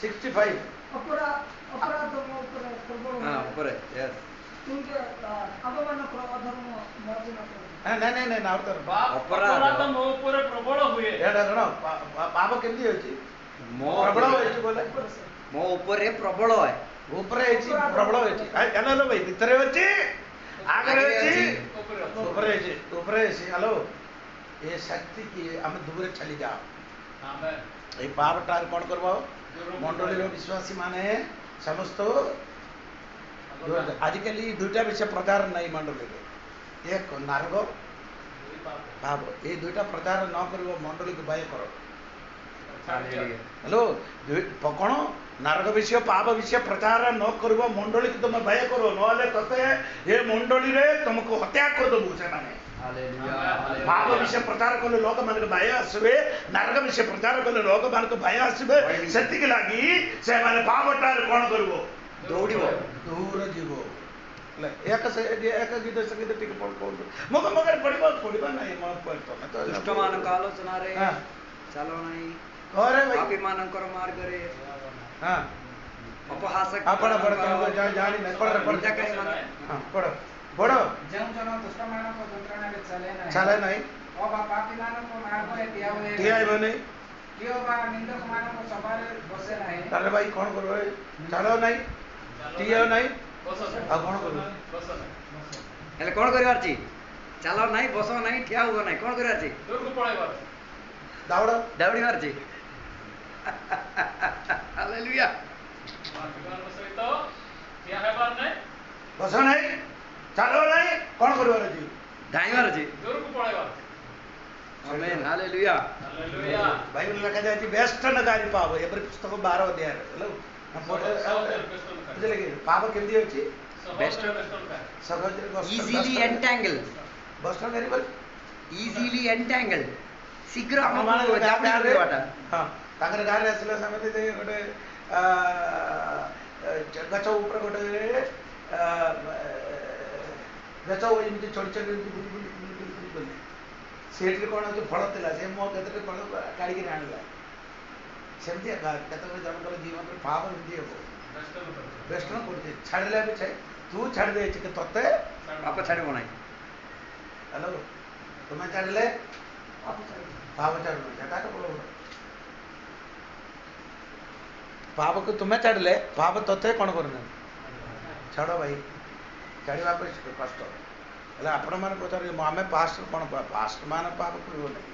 65 ଅପରାଧ ମୋ ଉପରେ ପ୍ରବଳ ଉପରେ ନାଇଁ ଅପରାଧ ମୋ ଉପରେ ପ୍ରବଳ ହୁଏ ପାପ କେମିତି ଅଛି ପ୍ରବଳ ହେଇଛି ବୋଲେ ମୋ ଉପରେ ପ୍ରବଳ ଉପରେ ହେଇଛି ପ୍ରବଳ ହେଇଛି ହ୍ୟାଲୋ ଭାଇ ଭିତରେ ଅଛି ଆଗରେ ଅଛି ଉପରେ ହେଇଛି ହ୍ୟାଲୋ ଏ ଶକ୍ତି କି ଆମେ ଦୂରେ ଚାଲି ଯାଅ এই পাপটা କ'ଣ କରିବ ମଣ୍ଡଳୀର ବିଶ୍ୱାସୀ ମାନେ ସମସ୍ତ ଆଜିକାଲି 2ଟା ବିଷୟ ପ୍ରଚାର ନାହିଁ ମଣ୍ଡଳୀରେ ଏକ ନାରକ ପାପ এই 2ଟା ପ୍ରଚାର ନ କରିବ ମଣ୍ଡଳୀକୁ ବାୟ କର ହ୍ୟାଲୋ କ'ଣ ନାରକ ବିଷୟ ପାପ ବିଷୟ ପ୍ରଚାର ନ କରିବ ମଣ୍ଡଳୀକୁ ତମେ ବାୟ କର ନହେଲେ ତତେ ଏ ମଣ୍ଡଳୀରେ ତମକୁ ହତ୍ୟା କରିଦେବୁ ସେମାନେ ପାପ ବିଷୟ ପ୍ରଚାର କଲେ ଲୋକମାନଙ୍କୁ ଭୟ ଆସିବେ ନରକ ବିଷୟ ପ୍ରଚାର କଲେ ଲୋକମାନଙ୍କୁ ଭୟ ଆସିବେ ସେତିକି ଲାଗି ସେମାନେ ପାପଟାରେ କ'ଣ କରିବ ଦୌଡ଼ିବ ଦୂର ଯିବ ଏକ ଗୀତ ସଙ୍ଗୀତ ଟିକେ ପଢ଼ନ୍ତୁ ମଗରେ ପଢ଼ିବା ନାହିଁ ତମେ ତ ଦୁଷ୍ଟମାନଙ୍କ ଆଲୋଚନାରେ ଚାଲ ନାହିଁ ପାପୀମାନଙ୍କର ମାର୍ଗରେ ଅପହାସ ବଡ଼ ଯେଉଁ ଜନ ଦୁଷ୍ଟମାନଙ୍କ ଯନ୍ତ୍ରଣାରେ ଚାଲେ ନାହିଁ ଅବା ପାପୀମାନଙ୍କ ମାର୍ଗରେ ଠିଆ ହେବ ନାହିଁ କିଏ ବା ନିନ୍ଦକମାନଙ୍କ ସଭାରେ ବସେ ନାହିଁ ତାହେଲେ ଭାଇ କ'ଣ କରିବ ଚାଲ ନାହିଁ ଠିଆ ନାହିଁ ଆଉ କ'ଣ କରିବ ହେଲେ କ'ଣ କରିବାର ଅଛି ଚାଲ ନାହିଁ ବସ ନାହିଁ ଠିଆ ହୁଅ ନାହିଁ କ'ଣ କରିବାର ଅଛି ଦୌଡ଼ିବାର ଅଛି ହାଲେଲୁୟା ସହିତ ଠିଆ ହେବାର ନାହିଁ ବସ ନାହିଁ ଚାଲ ନାହିଁ କ'ଣ କରିବାର ଅଛି ଧାଇଁବାର ଅଛି। ଦୂରକୁ ପଳେଇବା। ଆମେନ୍ ହାଲେଲୁୟା। ହାଲେଲୁୟା। ବାଇବଲ ଲେଖାଯାଇଛି ବେଷ୍ଟନକାରୀ ପାପ ଏପରି ପୁସ୍ତକ 12 ଅଧ୍ୟାୟରେ ହେଲା ବୁଝିଲେ କି ପାପ କେମିତି ଅଛି ସହଜରେ ଇଜିଲି ଏଣ୍ଟାଙ୍ଗଲ ବେଷ୍ଟନକାରୀ ବୋଲି ଇଜିଲି ଏଣ୍ଟାଙ୍ଗଲ ଶୀଘ୍ର ଆମ ଆମକୁ ଗାଁରେ ଯାତ୍ରା ହଁ ତାଙ୍କର ଗାଁରେ ଆସିଲା ସମୟରେ ଗୋଟେ ଗଛ ଉପରେ ଗୋଟେ ଗଛ ଏମିତି ଛୋଟ ଛୋଟ ବୁଲି ସେଠିରେ କ'ଣ ହେଉଛି ଫଳ ଥିଲା ସେ ମୋ କେତେଟା ଫଳ କାଢ଼ିକି ଆଣିଲା ସେମିତି କେତେବେଳେ ଜଣଙ୍କର ଜୀବନରେ ପାପ ଏମିତି ହେବ ବେଷ୍ଟନ କରୁଛି ଛାଡ଼ିଲେ ବି ତୁ ଛାଡ଼ି ଦେଇଛି କି ତତେ ପାପ ଛାଡ଼ିବ ନାହିଁ। ହ୍ୟାଲୋ ତୁମେ ଛାଡ଼ିଲେ ପାପ ଛାଡ଼ିବ ସେଟା ତ ବଡ଼ ପାପକୁ ତୁମେ ଛାଡ଼ିଲେ ପାପ ତତେ କ'ଣ କରୁନାହିଁ ଛାଡ଼ ଭାଇ ଛାଡ଼ିବା ପାଇଁ କଷ୍ଟ ହେଲେ ଆପଣମାନେ ପଚାରିବେ ଆମେ ପାଷ୍ଟ କ'ଣ ପାଷ୍ଟ ମାନେ ପାପ କରିବ ନାହିଁ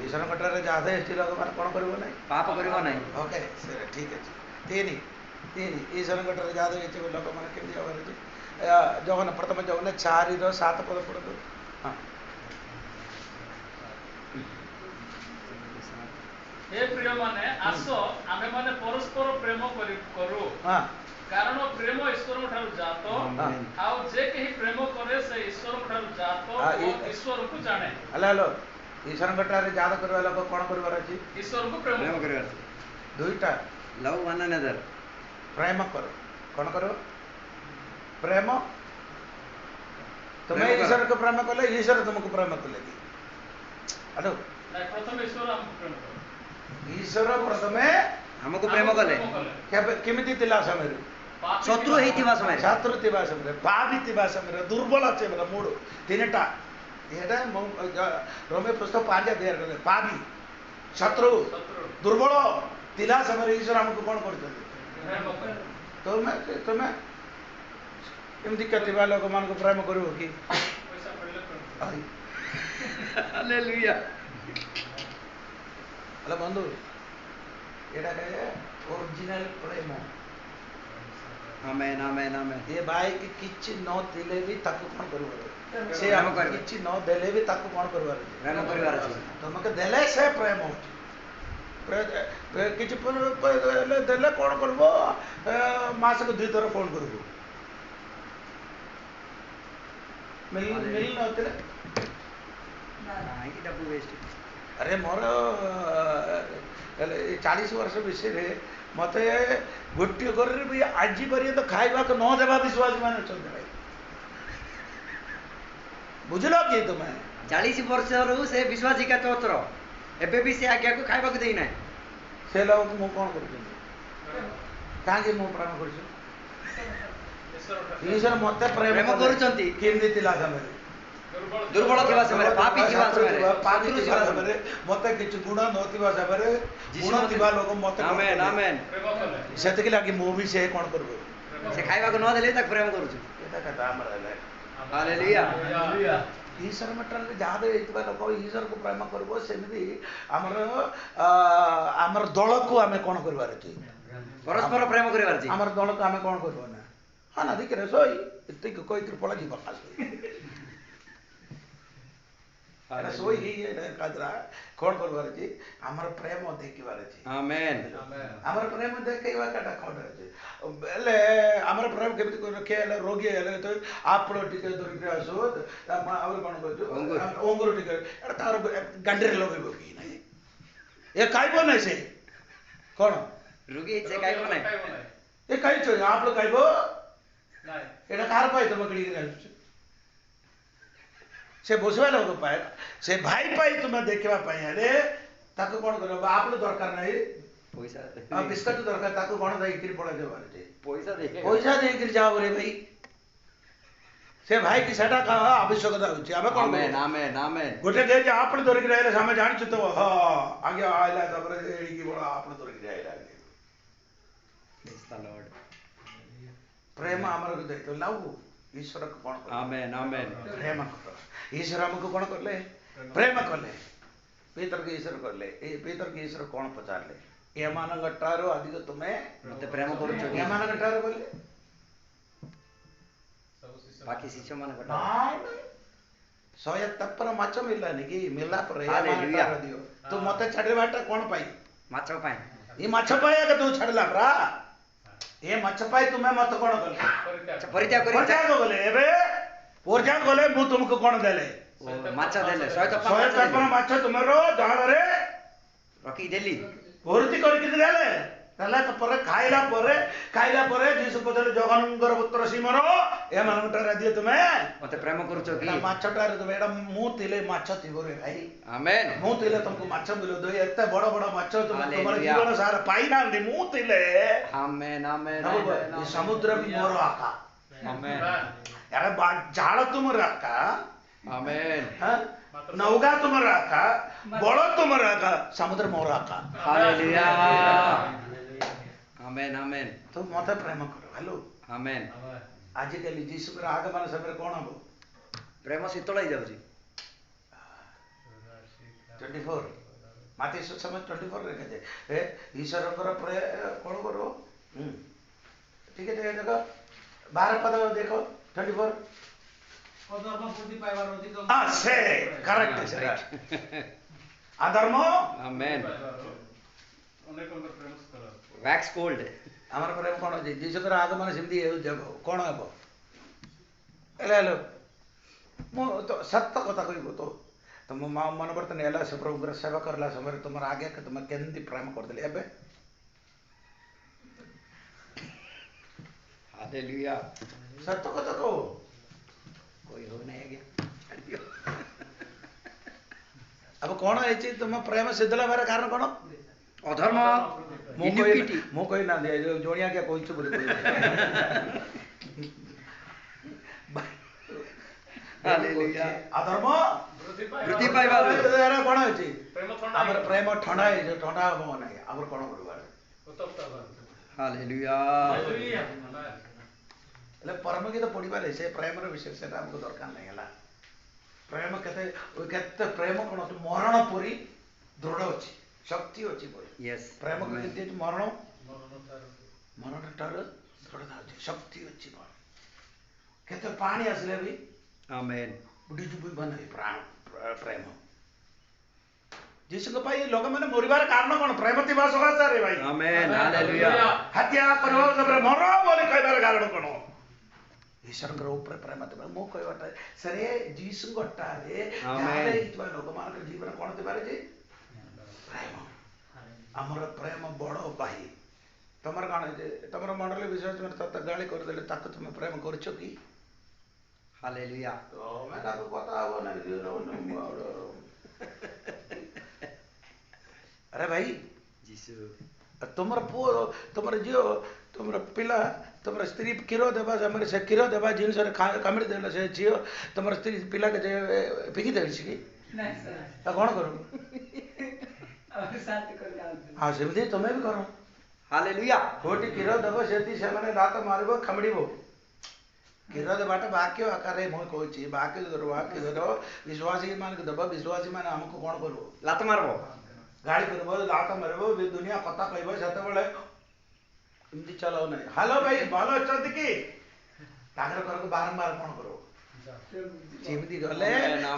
ଈଶ୍ୱରଙ୍କ ଠାରେ ଯାହା ଏଠି ଲୋକମାନେ କ'ଣ କରିବ ନାହିଁ ପାପ କରିବ ନାହିଁ। ଓକେ ସେ ଠିକ୍ ଅଛି ତିନି ଈଶ୍ୱରଙ୍କ ଠାରେ ଯାହା ହେଇଛି ଲୋକମାନେ କେମିତି ହେବାର ଅଛି ଜଗନ୍ନାଥ ପ୍ରଥମେ ଜଗନ୍ନାଥ 4:7 ପଦ ପଢ଼ନ୍ତୁ। ହଁ ହେ ପ୍ରିୟମାନେ ଆସ ଆମେମାନେ ପରସ୍ପର ପ୍ରେମ କରୁ କାରଣ ପ୍ରେମ ଈଶ୍ୱରଙ୍କ ଠାରୁ ଜାତ ଆଉ ଯେ କେହି ପ୍ରେମ କରେ ସେ ଈଶ୍ୱରଙ୍କ ଠାରୁ ଜାତ ଓ ଈଶ୍ୱରକୁ ଜାଣେ। ହ୍ୟାଲୋ ଈଶ୍ୱରଙ୍କ ଠାରେ ଯାଦ କରିବା ଲୋକ କ'ଣ କରିବାର ଅଛି ଈଶ୍ୱରକୁ ପ୍ରେମ କରିବାର ଅଛି। ଦୁଇଟା ଲଭ୍ ୱାନ୍ ଆନଦର ପ୍ରେମ କର କ'ଣ କର ପ୍ରେମ ତୁମେ ଈଶ୍ୱରକୁ ପ୍ରେମ କଲେ ଈଶ୍ୱର ତୁମକୁ ପ୍ରେମ କଲେ କି ହ୍ୟାଲୋ ପ୍ରଥମେ ଈଶ୍ୱର ଆମକୁ ପ୍ରେମ କଲେ ଈଶ୍ୱର ପ୍ରଥମେ ଆମକୁ ପ୍ରେମ କଲେ କେମିତି ଥିଲା ସମୟରେ ଶତ୍ରୁ ହେଇଥିବା ସମୟରେ ଶତ୍ରୁ ଥିବା ସମୟରେ ପାପୀ ଥିବା ସମୟରେ ଦୁର୍ବଳ ସମୟରେ ମୁଡ଼ ତିନିଟା ଏଇଟା ରୋମେ ପୁସ୍ତକ 5:13 କଲେ ପାପୀ ଶତ୍ରୁ ଦୁର୍ବଳ ଥିଲା ସମୟରେ ଈଶ୍ୱର ଆମକୁ କ'ଣ କରୁଛନ୍ତି ତୁମେ ଏମିତି କେତେବା ଲୋକମାନଙ୍କୁ ପ୍ରେମ କରିବ କି ହାଲେଲୁୟା। ହେଲେ ବନ୍ଧୁ ଏଇଟା ଓରିଜିନାଲ ପ୍ରେମ ଆମେନ୍ ଆମେନ୍ ଆମେନ୍। ଏ ଭାଇକି କିଛି ନଥିଲେ ବି ତାକୁ କ'ଣ କରିବାର ସେ ଆମକୁ କିଛି ନ ଦେଲେ ବି ତାକୁ କ'ଣ କରିବାର ପ୍ରେମ କରିବାର ଅଛି। ତୁମକୁ ଦେଲେ ସେ ପ୍ରେମ ଅଛି କିଛି ଦେଲେ କ'ଣ କରିବ ମାସକୁ 2 ଥର ଫୋନ୍ କରିବ ମିଳି ନଥିଲେ ଆରେ ମୋର 40 ବର୍ଷ ବିଷୟରେ ମୋତେ ଗୋଟିଏ ଘରରେ ବି ଆଜି ପର୍ଯ୍ୟନ୍ତ ଖାଇବାକୁ ନ ଦେବା ବିଶ୍ୱାସୀ ମାନେ ଅଛନ୍ତି ଭାଇ ବୁଝିଲ କି ତୁମେ 40 ବର୍ଷରୁ ସେ ବିଶ୍ୱାସିକା ଚର୍ଚ୍ଚର ଏବେ ବି ସେ ଆଜ୍ଞାକୁ ଖାଇବାକୁ ଦେଇନାହିଁ ସେ ଲୋକ ମୁଁ କ'ଣ କରୁଛନ୍ତି କାହିଁକି ମୁଁ ପ୍ରେମ କରୁଛି ଈଶ୍ୱର ମୋତେ ପ୍ରେମ କରୁଛନ୍ତି କେମିତି ଥିଲା ସମୟରେ ଦୁର୍ବଳ ଥିବା ସମୟରେ ପାପୀ ଥିବା ସମୟରେ ମୋତେ କିଛି ଗୁଣ ନଥିବା ସମୟରେ ଗୁଣ ଥିବା ଲୋକ ମୋତେ ସେତିକି ଲାଗି ମୁଁ ବି ସେ କ'ଣ କରିବ ସେ ଖାଇବାକୁ ନ ଦେଲେ ତାକୁ ପ୍ରେମ କରୁଛୁ ଏଟା କଥା ଆମର ହେଲା ହାଲେଲୁୟା। ଈଶ୍ୱର ମେଟରରେ ଯାହା ହେଇଥିବା ଲୋକ ଈଶ୍ୱରକୁ ପ୍ରେମ କରିବ ସେମିତି ଆମର ଦଳକୁ ଆମେ କ'ଣ କରିବାର ଅଛି ପରସ୍ପର ପ୍ରେମ କରିବାର ଅଛି ଆମର ଦଳକୁ ଆମେ କ'ଣ କରିବ ନା ହଁ ନା ଦେଖିରେ ଶୋଇ ଏତିକି କହିକି ପଳା ଯିବ ଶୋଇ କ'ଣ କରିବାର ଅଛି ଆମର ପ୍ରେମ ଦେଖିବାର ଅଛି ଆମର ପ୍ରେମ ଦେଖେଇବା କାଟା କ'ଣ ଅଛି ହେଲେ ଆମର ପ୍ରେମ କେମିତି କିଏ ହେଲେ ରୋଗୀ ହେଲେ ତ ଆପଣ ଟିକେ ଧରିକି ଆସୁ ଆହୁରି କ'ଣ କରୁଛୁ ଅଙ୍ଗୁର ଟିକେ ଏଇଟା ତାର ଗାଣ୍ଡିରେ ଲଗେଇବ କି ନାହିଁ ଏ ଖାଇବ ନାହିଁ ସେ କ'ଣ ରୋଗୀ ସେ ଖାଇବ ନାହିଁ ଏ ଖାଇଛ ଆପଣ ଖାଇବ ଏଇଟା କାହାର ପାଇଁ ତମେ କିଣିକି ଆସୁଛ ସେ ବସିବା ଲୋକ ପାଏ ସେ ଭାଇ ପାଇଁ ତୁମେ ଦେଖିବା ପାଇଁ ହେଲେ ତାକୁ କ'ଣ କରିବ ଆପଣ ଦରକାର ନାହିଁ ପଇସା ବିସ୍କୁଟ ଦରକାର ତାକୁ କ'ଣ ଦେଇକିରି ପଳେଇ ଦେବାର ପଇସା ଦେଇକିରି ଯାଅ ରେ ଭାଇ ସେ ଭାଇ କି ସେଟା ଆବଶ୍ୟକତା ହେଉଛି ଆମେ କ'ଣ ଗୋଟେ ଦେଇକି ଆପଣ ଧରିକିରି ଆଇଲେ ଆମେ ଜାଣିଛୁ ତ ହଁ ଆଜ୍ଞା ଆଇଲା ତାପରେ ଏଡ଼ିକି ବଡ଼ ଆପଣ ଧରିକିରି ଆଇଲା ପ୍ରେମ ଆମର ଦେଇଥିବ ଲାଭ ଈଶ୍ୱରକୁ କ'ଣ ପ୍ରେମ କର ଈଶ୍ୱର ଆମକୁ କ'ଣ କଲେ ପ୍ରେମ କଲେ ପିତରକୁ ଈଶ୍ୱର କଲେ ପିତରକୁ ଈଶ୍ୱର କ'ଣ ପଚାରିଲେ ଏମାନଙ୍କଠାରୁ ଅଧିକ ତୁମେ ମତେ ପ୍ରେମ କରୁଛ କି? ଏମାନଙ୍କଠାରୁ ବୋଲି ବାକି ଶିଷ୍ୟମାନଙ୍କ ନାଇଁ ନାଇଁ 171 ମାଛ ମିଳିଲାନି କି ମିଳିଲା ପରେ Hallelujah. ଏମାନଙ୍କଠାରୁ ଦିଅ ତୁ ମତେ ଛାଡ଼ିବାଟା କ'ଣ ପାଇଁ ମାଛ ପାଇଁ ଏ ମାଛ ପାଇଁ ଆଗ ତୁ ଛାଡ଼ିଲା ପରା ଏ ମାଛ ପାଇଁ ତୁମେ ମତେ କ'ଣ କଲେ ପରିତ୍ୟାଗ କରି ପରିତ୍ୟାଗ କଲେ ଏବେ ପରିତ୍ୟାଗ କଲେ ମୁଁ ତୁମକୁ କ'ଣ ଦେଲେ ମାଛ ଦେଲେ 153 ମାଛ ତୁମର ଜାଳରେ ରଖିଦେଲି। ଭର୍ତ୍ତି କରିକି ଦେଲେ ଦେଲା ପରେ ଖାଇଲା ପରେ ଯୀଶୁ ପଚାରିଲେ ଜଗନ୍ନାଥଙ୍କର ପୁତ୍ର ସିମର ଏମାନଙ୍କଠାରୁ ଦିଅ ତୁମେ ମତେ ପ୍ରେମ କରୁଛ କି? ମାଛଟାରେ ତୁମେ ଏଇଟା ମୁଁ ଥିଲେ ମାଛ ଥିବ ରେ ଭାଇ ଆମେନ୍। ମୁଁ ଥିଲେ ତୁମକୁ ମାଛ ମିଳିବ ଏତେ ବଡ଼ ବଡ଼ ମାଛ ତୁମର Hallelujah. ଜୀବନ ସାରା ପାଇନାହାନ୍ତି ମୁଁ ଥିଲେ ଆମେନ୍ ଆମେନ୍ ଏ ସମୁଦ୍ର ବି ମୋର ଆକା ଆମେନ୍ ଆରେ ଝାଡ଼ ତୁମର ଆକା ଆମେନ୍ ନୌକା ତୁମର ଆକା ବଳ ତୁମର ଆକା ସମୁଦ୍ର ମୋର ଆକା ହାଲେଲୁୟା ଆମେନ୍ ଆମେନ୍ ତୁ ମତେ ପ୍ରେମ କର ହ୍ୟାଲୋ ଆମେନ୍। ଆଜିକାଲି ଯୀଶୁଙ୍କର ଆଗମନ ସମୟରେ କ'ଣ ହବ ପ୍ରେମ ଶୀତଳ ହେଇଯାଉଛି। 24 ମାତି ସୁସମାଜ 24 ଲେଖାଯାଏ ଈଶ୍ୱରଙ୍କର କ'ଣ କରିବ ଟିକେ ଟିକେ ଦେଖ 12 ପଦ ଦେଖ 24 ସେ କରେକ୍ଟ ସେଟା ଅଧର୍ମ ଆମେନ୍। ଅନେକଙ୍କର ପ୍ରେମ ସ୍ଥଳ ୱାକ୍ସ କୋଲ୍ଡ ଆମର ପ୍ରେମ କ'ଣ ଅଛି ଯୀଶୁଙ୍କର ଆଗମନ ସେମିତି କ'ଣ ହେବ ହେଲେ ହ୍ୟାଲୋ ମୁଁ ତ ସତ କଥା କହିବୁ ତ ତୁମ ମନ ବର୍ତ୍ତମାନ ହେଲା ସେ ପ୍ରଭୁଙ୍କର ସେବା କରିଲା ସମୟରେ ତୁମର ଆଗେ ତୁମେ କେମିତି ପ୍ରେମ କରିଦେଲେ ଏବେ ହାଲେଲୁୟା ସତ କଥା କହୁ କହି ହଉନାହିଁ ଆଜ୍ଞା ଛାଡ଼ିଦିଅ। अब कौन है तुम प्रेम सिद्धला बारे कारण कौन ଅଧର୍ମ ମୁଁ କହି ନା ଜଣିଆ କେ କହିଛୁ ବୋଲି ଅଧର୍ମ ବୃଦ୍ଧି ପାଇବାରୁ କଣ ଅଛି ଆମର ପ୍ରେମ ଥଣ୍ଡା ହେଇଯିବ ଥଣ୍ଡା ହବ ନାହିଁ ଆମର କଣ କରିବାର ହାଲେଲୁୟା ହେଲେ ପରମ ଗୀତ ପଢିବାରେ ସେ ପ୍ରେମର ବିଷୟ ସେଟା ଆମକୁ ଦରକାର ନାହିଁ ହେଲା ପ୍ରେମ କେତେ କେତେ ପ୍ରେମ କଣ ମରଣ ପରି ଦୃଢ ଅଛି ଶକ୍ତି ଅଛି ବୋଲି ପ୍ରେମ କେମିତି ଅଛି ମରଣ ଠାରୁ ଦୃଢତା ଅଛି ଶକ୍ତି ଅଛି କେତେ ପାଣି ଆସିଲେ ବି ଆମେନ୍ ବୁଡ଼ିଯିବ ନାହିଁ ପ୍ରେମ ଯୀଶୁଙ୍କ ପାଇଁ ଲୋକମାନେ ମରିବାର କାରଣ କଣ ପ୍ରେମ ଥିବା ସକାଶେ ଭାଇ ଆମେନ୍ ହାଲେଲୁୟା ହତ୍ୟା କରିବା ମର ବୋଲି କହିବାର କାରଣ କଣ ଈଶ୍ୱରଙ୍କର ଉପରେ ପ୍ରେମ ଥିବ ମୁଁ କହିବାଟା ସରେ ଯୀଶୁଙ୍କଠାରେ ହେଇଥିବା ଲୋକମାନଙ୍କ ଜୀବନ କଣ ଥିବାର ଯେ ପ୍ରେମ ଆମର ପ୍ରେମ ବଡ ଭାଇ ତମର କଣ ତମର ମଣ୍ଡଳୀ ବିଶ୍ୱାସ ମାନେ ତତେ ଗାଳି କରିଦେଲେ ତାକୁ ତୁମେ ପ୍ରେମ କରୁଛ କି ହାଲେଲୁୟା ତମେ ତାକୁ କଥା ହବ ନାହିଁ ଆରେ ଭାଇ ଯୀଶୁ ତୁମର ପୁଅ ତୁମର ଝିଅ ତୁମର ପିଲା ତୁମର ସ୍ତ୍ରୀ କ୍ଷୀର ଦେବା ସମୟରେ ସେ କ୍ଷୀର ଦେବା ଜିନିଷରେ କାମୁଡ଼ି ଦେଲେ ସେ ଝିଅ ତୁମର ସ୍ତ୍ରୀ ପିଲାକେ ପିକି ଦେଉଛି କି କ'ଣ କରୁ ହଁ ସେମିତି ତୁମେ ବି କର ହାଲେଲୁୟା କୋଉଠି କ୍ଷୀର ଦେବ ସେଠି ସେମାନେ ଦାନ୍ତ ମାରିବ କାମୁଡ଼ିବ କ୍ଷୀର ଦେବାଟା ବାକ୍ୟ ଆକାରରେ ମୁଁ କହୁଛି ବାକ୍ୟ ଦେବ ବିଶ୍ୱାସୀ ମାନଙ୍କୁ ଦେବ ବିଶ୍ୱାସୀ ମାନେ ଆମକୁ କ'ଣ କରିବ ଲାତ ମାରିବ ଗାଳି କରିବ ଦାନ୍ତ ମାରିବ ଦୁନିଆ କଥା କହିବ ସେତେବେଳେ ଏମିତି ଚଲାଉ ନାହିଁ ହ୍ୟାଲୋ ଭାଇ ଭଲ ଅଛନ୍ତି କି ତାଙ୍କର ଘରକୁ ବାରମ୍ବାର କ'ଣ କରିବ ସେମିତି ଗଲେ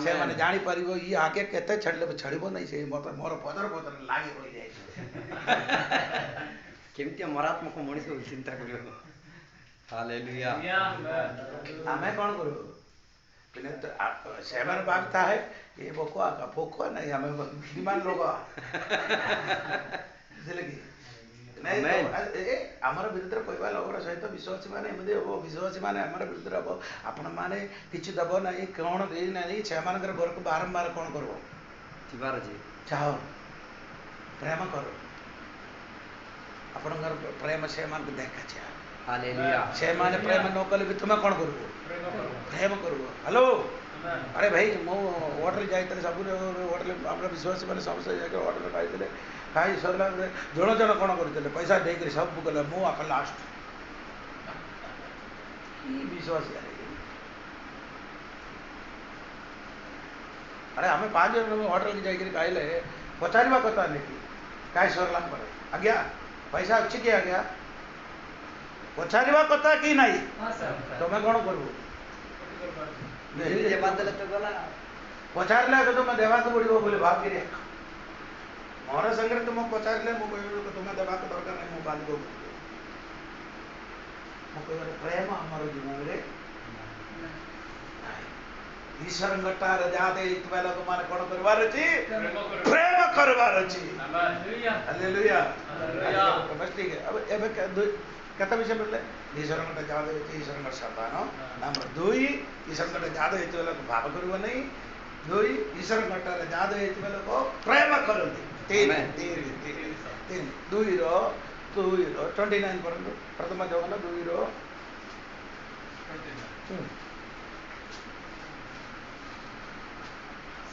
ସେମାନେ ଜାଣିପାରିବ ଇଏ ଆଗେ କେତେ ଛାଡ଼ିବ ନାହିଁ ସେ ମୋର ପଦର ଲାଗି ରହିଯାଇଛି କେମିତି ମରାତ୍ମକ ମଣିଷ ଚିନ୍ତା କରିବ ହାଲେଲୁୟା ଆମେ କ'ଣ କରିବୁ ସେମାନେ ଭାବିତା ହେ ଏ ପୋକ ନାହିଁ ଆମେ ବୁଦ୍ଧିମାନ ଲୋକ ବୁଝିଲେ କି ଆମର ବିରୁଦ୍ଧରେ କହିବା ଲୋକର ସହିତ ବିଶ୍ୱାସୀ ମାନେ ଏମିତି ହବ ବିଶ୍ୱାସୀ ମାନେ ଆମର ବିରୁଦ୍ଧରେ ହବ ଆପଣମାନେ କିଛି ଦେବ ନାହିଁ କ'ଣ ଦେଇନାହିଁ ସେମାନଙ୍କର ଘରକୁ ବାରମ୍ବାର କ'ଣ କରିବ ଯିବାର ଅଛି ଚାହ ପ୍ରେମ କର ଆପଣଙ୍କର ପ୍ରେମ ସେମାନଙ୍କୁ ଦେଖାଯାଏ ହାଲେଲୁୟା ସେମାନେ ପ୍ରେମ ନ କଲେ ବି ତୁମେ କ'ଣ କରିବ ପ୍ରେମ କରିବ ହ୍ୟାଲୋ ଆରେ ଭାଇ ମୁଁ ହୋଟେଲ ଯାଇଥିଲି ସବୁ ହୋଟେଲ ଆମର ବିଶ୍ୱାସୀ ମାନେ ସମସ୍ତେ ଯାଇକି ହୋଟେଲ ଖାଇଥିଲେ ଖାଇ ସରିଲା ପରେ ଜଣ ଜଣ କ'ଣ କରିଥିଲେ ପଇସା ଦେଇକରି ସବୁ କଲେ ମୁଁ ଆକା ଲାଷ୍ଟ କି ବିଶ୍ୱାସୀ ଆରେ ଆମେ 5 ଜଣ ହୋଟେଲకి ଯାଇକରି ଖାଇଲେ ପଚାରିବା କଥା ନାଇଁ କାହିଁ ସରିଲା ପରେ ଆଜ୍ଞା ପଇସା ଅଛି କି ଆଜ୍ଞା ପଚାରିବା କଥା କି ନାହିଁ ତମେ କ'ଣ କରିବ ପଚାରିଲେ ତୁମେ ଦେବାକୁ ପଡ଼ିବ ବୋଲି ଭାବିକିରି ମୋର ସାଙ୍ଗରେ ତୁମ ପଚାରିଲେ ମୁଁ କହିବି ତୁମେ ଦେବାକୁ ଦରକାର ନାହିଁ ମୁଁ ବାଧ୍ୟ କରିବି ମୁଁ କହିବାର ପ୍ରେମ ଆମର ଜୀବନରେ ଈଶ୍ୱରଙ୍କଠାରେ ଯାହା ଦେଇଥିବା ଲୋକମାନେ କ'ଣ କରିବାର ଅଛି ପ୍ରେମ କରିବାର ଅଛି ହାଲେଲୁୟା ଠିକ ଏବେ କେତେ ବିଷୟ ମିଳିଲେ ଈଶ୍ୱରଙ୍କଟା ଯାହା ଦେଇଛି ଈଶ୍ୱରଙ୍କର ସନ୍ତାନ ନମ୍ବର 2 ଈଶ୍ୱରଙ୍କଟା ଯାହା ଦେଇଥିବା ଲୋକ ଭାବ କରିବ ନାହିଁ 2 ଈଶ୍ୱରଙ୍କଠାରେ ଯାହା ଦେଇଥିବା ଲୋକ ପ୍ରେମ କରନ୍ତି 2ର 29 ପର୍ଯ୍ୟନ୍ତ ପ୍ରଥମ ଜଗନ 2ର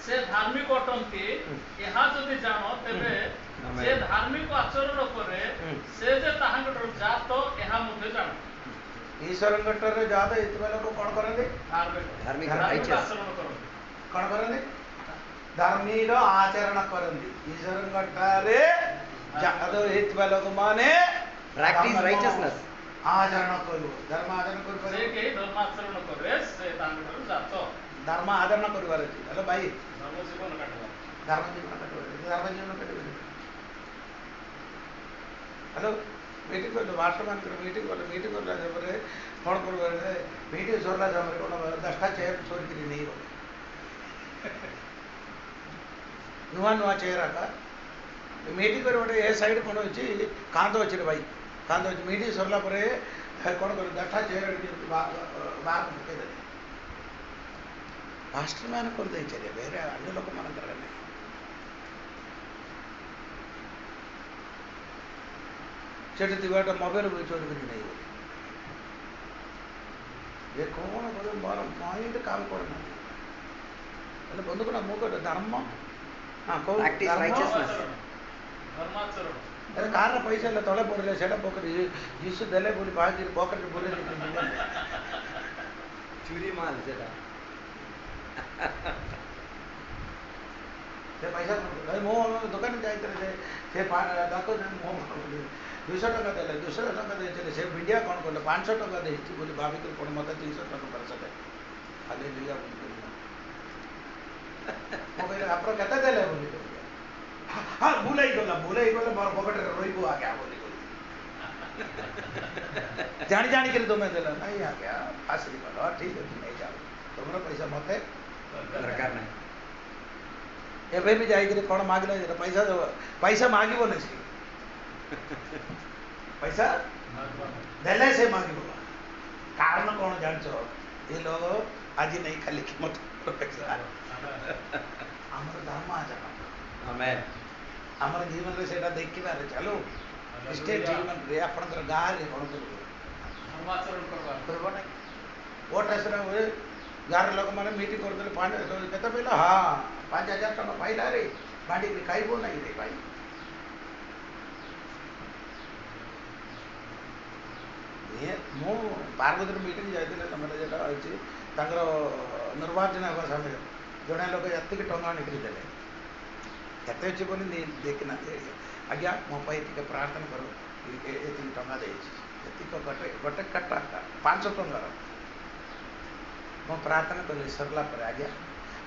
ସେ ଧାର୍ମିକ ଅଟନ୍ତି ଏହା ଯଦି ଜାଣ ତେବେ ସେ ଧାର୍ମିକ ଆଚରଣ କରେ ସେ ଯେ ତାହାଙ୍କର ଜାତ ଏହା ମଧ୍ୟ ଜାଣ ଈଶ୍ୱରଙ୍କଠାରେ ଜାତ ହେଇଥିବା ଲୋକ କ'ଣ କରନ୍ତି ଧାର୍ମିକ ଆଚରଣ କରନ୍ତି କ'ଣ କରନ୍ତି ଧାର୍ମିକ ଆଚରଣ କରନ୍ତି ଈଶ୍ୱରଙ୍କଠାରେ ଜାତ ହେଇଥିବା ଲୋକମାନେ ଆଚରଣ କରିବ ଧର୍ମ ଆଚରଣ କରିପାରିବ ସେ କେହି ଧର୍ମ ଆଚରଣ କରେ ସେ ତାଙ୍କର ଜାତ ଧର୍ମ ଆଚରଣ କରିବାର ଅଛି ହେଲୋ ଭାଇ ଧର୍ମ ଜୀବନ କାଟିବ ଧର୍ମ ଜୀବନ କାଟିବ हेलो मीटिंग कर वास्तव मीटिंग करला जबरे कौन कर मीटिंग सरला जबरे कौन 10टा चेयर चोरी करी नहीं बोले नुआ नुआ चेयर आका मीटिंग कर ए साइड कौन अच्छी कांद अच्छे भाई कांद अच्छी मीटिंग सरला पर कौन कर 10टा चेयर बाहर पके दे मास्टर मान कर दे चले बेरे अन्य लोक मान कर नहीं सेठ दिवाटा मोबाइल भी चोरी करी नहीं बोले ये कौन बोले मोर माइंड काम करना એટલે બંધ કોના મોકો ધર્મ હા કો ଧର୍ମାଚରଣ અરે કાર પૈસા લે તળે પડલે સેટા પોકરી જીસુ દેલે બોલી ભાજી પોકેટ બોલે चूरी माल सेटा ସେ ପଇସା ମୋ ଦୋକାନ ଯାଇଥିଲେ ସେ ତାକୁ ମୋ 200 ଟଙ୍କା ଦେଲେ 200 ଟଙ୍କା ଦେଇଥିଲେ ସେ ଭିଡ଼ିଓ କ'ଣ କଲେ 500 ଟଙ୍କା ଦେଇଛି ବୋଲି ଭାବିକି କ'ଣ ମୋତେ 300 ଟଙ୍କା ପଇସା ଖାଲି ଲିଆ ବୋଲି ମୁଁ କହିଲି ଆପଣ କେତେ ଦେଲେ ବୋଲି ହଁ ଭୁଲେଇ ଗଲେ ମୋର ପକେଟରେ ରହିବ ଆଜ୍ଞା ବୋଲି ଜାଣି ଜାଣିକରି ତୁମେ ଦେଲ ନାଇଁ ଆଜ୍ଞା ଆସିଲି କଲ ଠିକ୍ ଅଛି ନେଇଯାଅ ତୁମର ପଇସା ମୋତେ ଦରକାର ନାହିଁ ଏବେ ବି ଯାଇକରି କ'ଣ ମାଗିଲେ ପଇସା ମାଗିବନି ସେ पैसा देले से मांगिब कारण कौन जान ये लोग आज नहीं खाली मत पैसा आमर धर्म आचरण आमर जीवन रे सेटा देखिबार चलो स्टेट जीवन रे आपनकर गाँ रे कौन ଧର୍ମାଚରଣ करब ना वोट आसला हुए गाँव लोक मैंने मीटिंग करदे केते पहला हाँ 5000 टका पाइला रे बाड़ी खाइबो नहीं रे भाई ମୁଁ ପାର୍ବତୀର ମିଟିଂ ଯାଇଥିଲେ ସେମାନେ ଯେଟା ଅଛି ତାଙ୍କର ନିର୍ବାଚନ ହେବା ସମୟରେ ଜଣେ ଲୋକ ଏତିକି ଟଙ୍କା ଆଣିକରି ଦେଲେ କେତେ ଅଛି ବୋଲି ଦେଖିନାହାନ୍ତି ଆଜ୍ଞା ମୋ ପାଇଁ ଟିକେ ପ୍ରାର୍ଥନା କର ଏତିକି ଟଙ୍କା ଦେଇଛି ଏତିକି ଗୋଟେ କାଟା 500 ଟଙ୍କାର ମୁଁ ପ୍ରାର୍ଥନା କଲି ସରିଲା ପରେ ଆଜ୍ଞା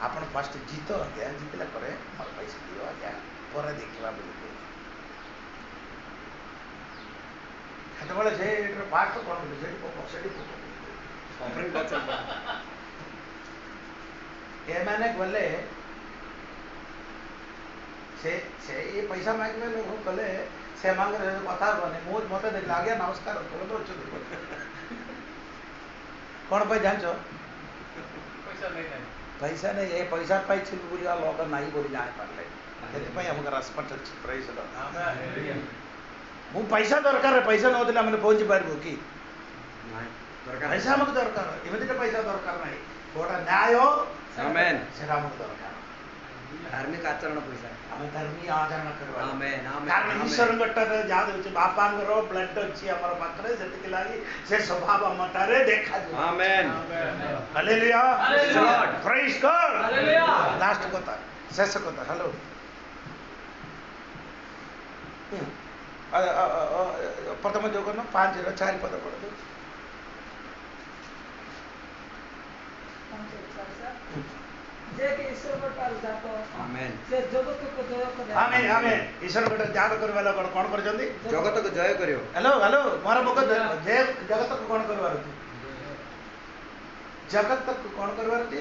ଆପଣ ଫାଷ୍ଟ ଜିତ ଆଜ୍ଞା ଜିତିଲା ପରେ ମୋର ପଇସା ଦିଅ ଆଜ୍ଞା ପରେ ଦେଖିବା ବୋଲି ସେତେବେଳେ ସେ ପାଠ କ'ଣ କଲେ ସେଠି ଏମାନେ ଗଲେ ସେ ପଇସା ମାଗିଲେ ଲୋକ କଲେ ସେମାନଙ୍କର କଥା ହେବନି ମୁଁ ମୋତେ ଦେଖିଲେ ଆଜ୍ଞା ନମସ୍କାର ଭଲ ଅଛନ୍ତି କ'ଣ ପାଇଁ ଜାଣିଛ ପଇସା ନେଇ ଏ ପଇସା ପାଇଛି ବୋଲି ଲୋକ ନାହିଁ ବୋଲି ଜାଣିପାରିଲେ ସେଥିପାଇଁ ଆମକୁ ରେସ୍ପେକ୍ଟ ଅଛି ପ୍ରାଇସ୍ ମୁଁ ପଇସା ଦରକାର ପଇସା ନଦେଲେ ଆମେ ପହଞ୍ଚି ପାରିବୁ କି ପଇସା ଆମକୁ ଦରକାର ଏମିତିକା ପଇସା ଦରକାର ନାହିଁ କୋଉଟା ନ୍ୟାୟ ସେଟା ଆମକୁ ଦରକାର धार्मिक आचरण पैसा ଆମେ ଧର୍ମୀୟ ଆଚରଣ କରିବା आमेन କାରଣ ଈଶ୍ୱରଙ୍କଠାରେ ଯାହା ଦେଉଛି ବାପାଙ୍କର ବ୍ଲଡ୍ ଅଛି ଆମର ପାଖରେ ସେତିକି ଲାଗି ସେ ସ୍ୱଭାବ ଆମଠାରେ ଦେଖାଯିବ आमेन ହାଲେଲୁୟା ପ୍ରେଜ୍ ଗଡ୍ ହାଲେଲୁୟା ଲାଷ୍ଟ କଥା ଶେଷ କଥା ହ୍ୟାଲୋ ପ୍ରଥମ ଯୋଗନ 5ର 4 ପଦ ପଢ଼ନ୍ତୁ। ଯେ କି ଈଶ୍ୱରଙ୍କ ଠାରୁ ଜାତ ଆମେନ୍। ସେ ଜଗତକୁ ଜୟ କରେ। ଆମେନ୍ ଆମେନ୍। ଈଶ୍ୱର ଗୋଟେ ଜାତ କରିବା ଲୋକ କ'ଣ କରିଛନ୍ତି? ଜଗତକୁ ଜୟ କରିବ। ହ୍ୟାଲୋ ହ୍ୟାଲୋ ମୋର ମୁଖ ଯେ ଜଗତକୁ କ'ଣ କରିବାର ଅଛି? ଜଗତକୁ କ'ଣ କରିବାର ଅଛି?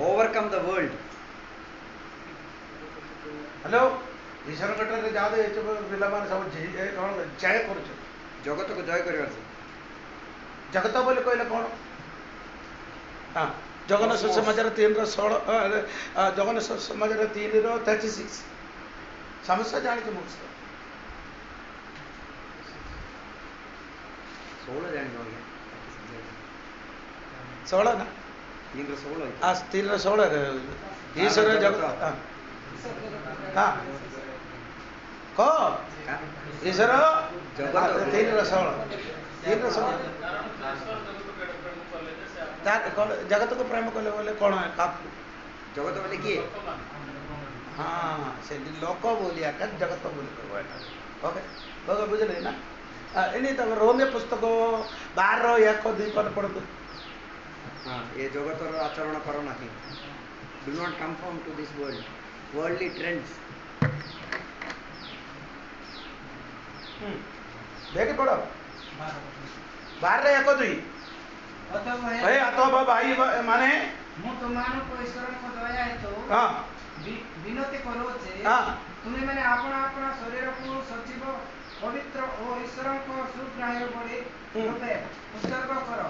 ଓଭରକମ୍ ଦ ୱର୍ଲ୍ଡ। ହ୍ୟାଲୋ ଈଶ୍ୱରଙ୍କ ଠାରେ ଯାହା ଏସବୁ ପିଲାମାନେ ସବୁ କ'ଣ ଜୟ କରୁଛନ୍ତି। ଜଗତକୁ ଜୟ କରିବାର ଅଛି। ଜଗତ ବୋଲି କହିଲେ କ'ଣ? ହଁ ଜଗନ ସମାଜର 3:16 ଜଗନ ସମାଜର 3:36 ସମସ୍ତେ ଜାଣିଛୁ ମୁଁ 16 ଜାଣିବ ଆଜ୍ଞା। 16 ନା 3:16 3:16 ଈଶ୍ୱର ଜଗତ ହଁ କହ ଈଶ୍ୱର ଜଗତ 3:16 ଜଗତକୁ ପ୍ରେମ କଲେ ବୋଲେ କ'ଣ? ଜଗତ ବୋଲେ କିଏ? ହଁ ସେଠି ଲୋକ ବୋଲି ଆକା ଜଗତ ବୋଲି କହିବ ଏଟା। ଓକେ ଓକେ ବୁଝିଲେ ନା? ଏନି ତମ ରୋମିଓ ପୁସ୍ତକ 12:1-2 ପଦ ପଢ଼ନ୍ତୁ। ହଁ ଏ ଜଗତର ଆଚରଣ କର ନାହିଁ। Do not conform to this world worldly trends. ଦେଖି ପଢ଼ 12:1-2। ଅତଃ ଭାଇ ମାନେ ମୁଁ ତୁମମାନଙ୍କୁ ଈଶ୍ୱରଙ୍କ ଦୟା ହେତୁ ବିନତି କରୁଅଛି ତୁମେମାନେ ଆପଣା ଆପଣା ଶରୀରକୁ ସଜୀବ ପବିତ୍ର ଓ ଈଶ୍ୱରଙ୍କ ସୁଗ୍ରାହ୍ୟ ବଳି ରୂପେ ଉତ୍ସର୍ଗ କର।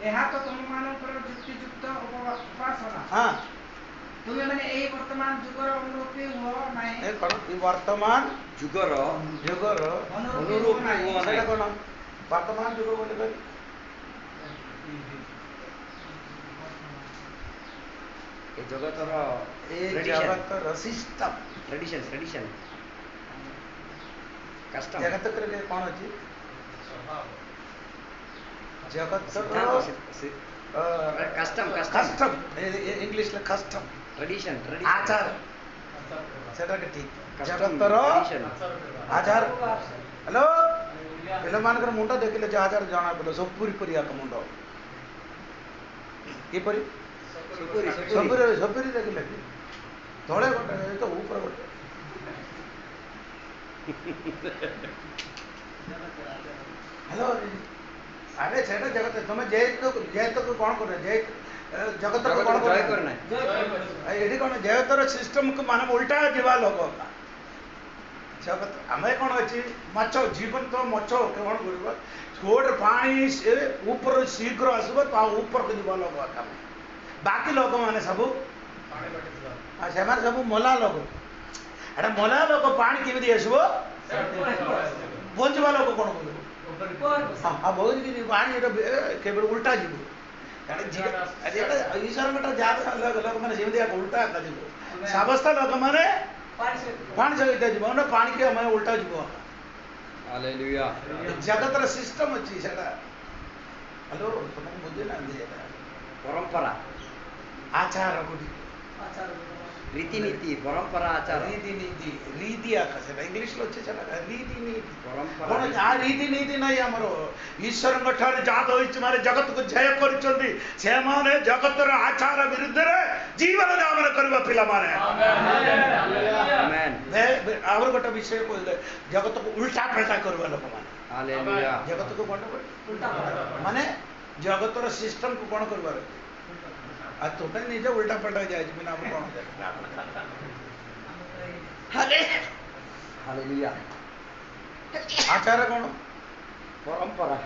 ଏହା ତ ତୁମମାନଙ୍କର ଯୁକ୍ତିଯୁକ୍ତ ଉପାସନା। ତୁମେମାନେ ଏହି ବର୍ତ୍ତମାନ ଯୁଗର ଅନୁରୂପୀ ହୁଅ ନାହିଁ। ବର୍ତ୍ତମାନ ଯୁଗର ଅନୁରୂପୀ ଅନୁରୂପୀ ହୁଅ ନାହିଁ। ହୁଅ ସେଇଟା କ'ଣ? ବର୍ତ୍ତମାନ ଯୁଗ ବୋଲି କହିଲେ ଏ ଜଗତର ଜଗତର ସିଷ୍ଟମ ଟ୍ରେଡିସନ୍ କଷ୍ଟମ। ଜଗତରେ କ'ଣ ଅଛି? ଜଗତର କଷ୍ଟମ ଇଂଲିଶରେ କଷ୍ଟମ ଟ୍ରେଡିସନ୍ ଆଚାର ସେଟା ଠିକ୍। ଜଗତର ଆଚାର। ହ୍ୟାଲୋ ପିଲାମାନଙ୍କର ମୁଣ୍ଡ ଦେଖିଲେ ଯେ ଆଚାର ଜଣା ପଡ଼ିବ ସପୁରି ପରି ଆକ ମୁଣ୍ଡ କିପରି ସପୁରି ଦେଖିଲେ କି ତଳେ ଗୋଟେ ତ ଉପରେ ଗୋଟେ ହ୍ୟାଲୋ ଆରେ ସେଇଟା ଜଗତ ତମେ ଯେହେତୁ କ'ଣ କର ଜଗତ କ'ଣ କର ଏଠି କ'ଣ ଜଗତର ସିଷ୍ଟମକୁ ମାନେ ଉଲ୍ଟା ଯିବା ଲୋକ ଜଗତ ଆମେ କ'ଣ ଅଛି ମାଛ ଜୀବନ୍ତ ମାଛ କ'ଣ କରିବ ଗୋଟେ ପାଣି ଉପରୁ ଶୀଘ୍ର ଆସିବ ତା ଉପରକୁ ଯିବ ଲୋକ ଆମେ ବାକି ଲୋକମାନେ ସବୁ ସେମାନେ ସବୁ ମଲା ଲୋକ। ଏଟା ମଲା ଲୋକ ପାଣି କେମିତି ଆସିବ? ବଞ୍ଚିବା ଲୋକ କ'ଣ କରିବ? ବହୁତ ପାଣି କେବଳ ଉଲ୍ଟା ଯିବ। ଈଶ୍ୱରଙ୍କ ଲୋକମାନେ ସେମିତି ଉଲ୍ଟା ଯିବ। ସମସ୍ତ ଲୋକମାନେ ପାଣି ସହିତ ଯିବ ନା ପାଣିକି ଆମେ ଉଲ୍ଟା ଯିବ। ଜଗତର ସିଷ୍ଟମ ଅଛି ସେଟା। ହ୍ୟାଲୋ ତମକୁ ବୁଝିନାହାନ୍ତି ସେଟା ପରମ୍ପରା ଆଚାର ଗୁଡ଼ିକ ରୀତିନୀତି ପରମ୍ପରା ଆଚାର ରୀତି ଆକା ସେଟା ଇଂଲିଶରେ ଅଛି ସେଟା ରୀତିନୀତି ପରମ୍ପରା କ'ଣ ଆ ରୀତିନୀତି ନାହିଁ ଆମର। ଈଶ୍ୱରଙ୍କ ଠାରୁ ଜାତ ହୋଇଛି ମାନେ ଜଗତକୁ ଜୟ କରିଛନ୍ତି ସେମାନେ ଜଗତର ଆଚାର ବିରୁଦ୍ଧରେ ଜୀବନ ଯାପନ କରିବା ପିଲାମାନେ। ଆହୁରି ଗୋଟେ ବିଷୟ କହିଲେ ଜଗତକୁ ଉଲ୍ଟା ପାଲ୍ଟା କରିବା ଲୋକମାନେ। ଜଗତକୁ କ'ଣ ମାନେ ଜଗତର ସିଷ୍ଟମକୁ କ'ଣ କରିବାର ଆଉ ତୁମେ ନିଜେ ଉଲ୍ଟା ପାଲ୍ଟା ଯାଇଛି ବିନା ଆମେ କ'ଣ ଆଚାର କ'ଣ? ପରମ୍ପରା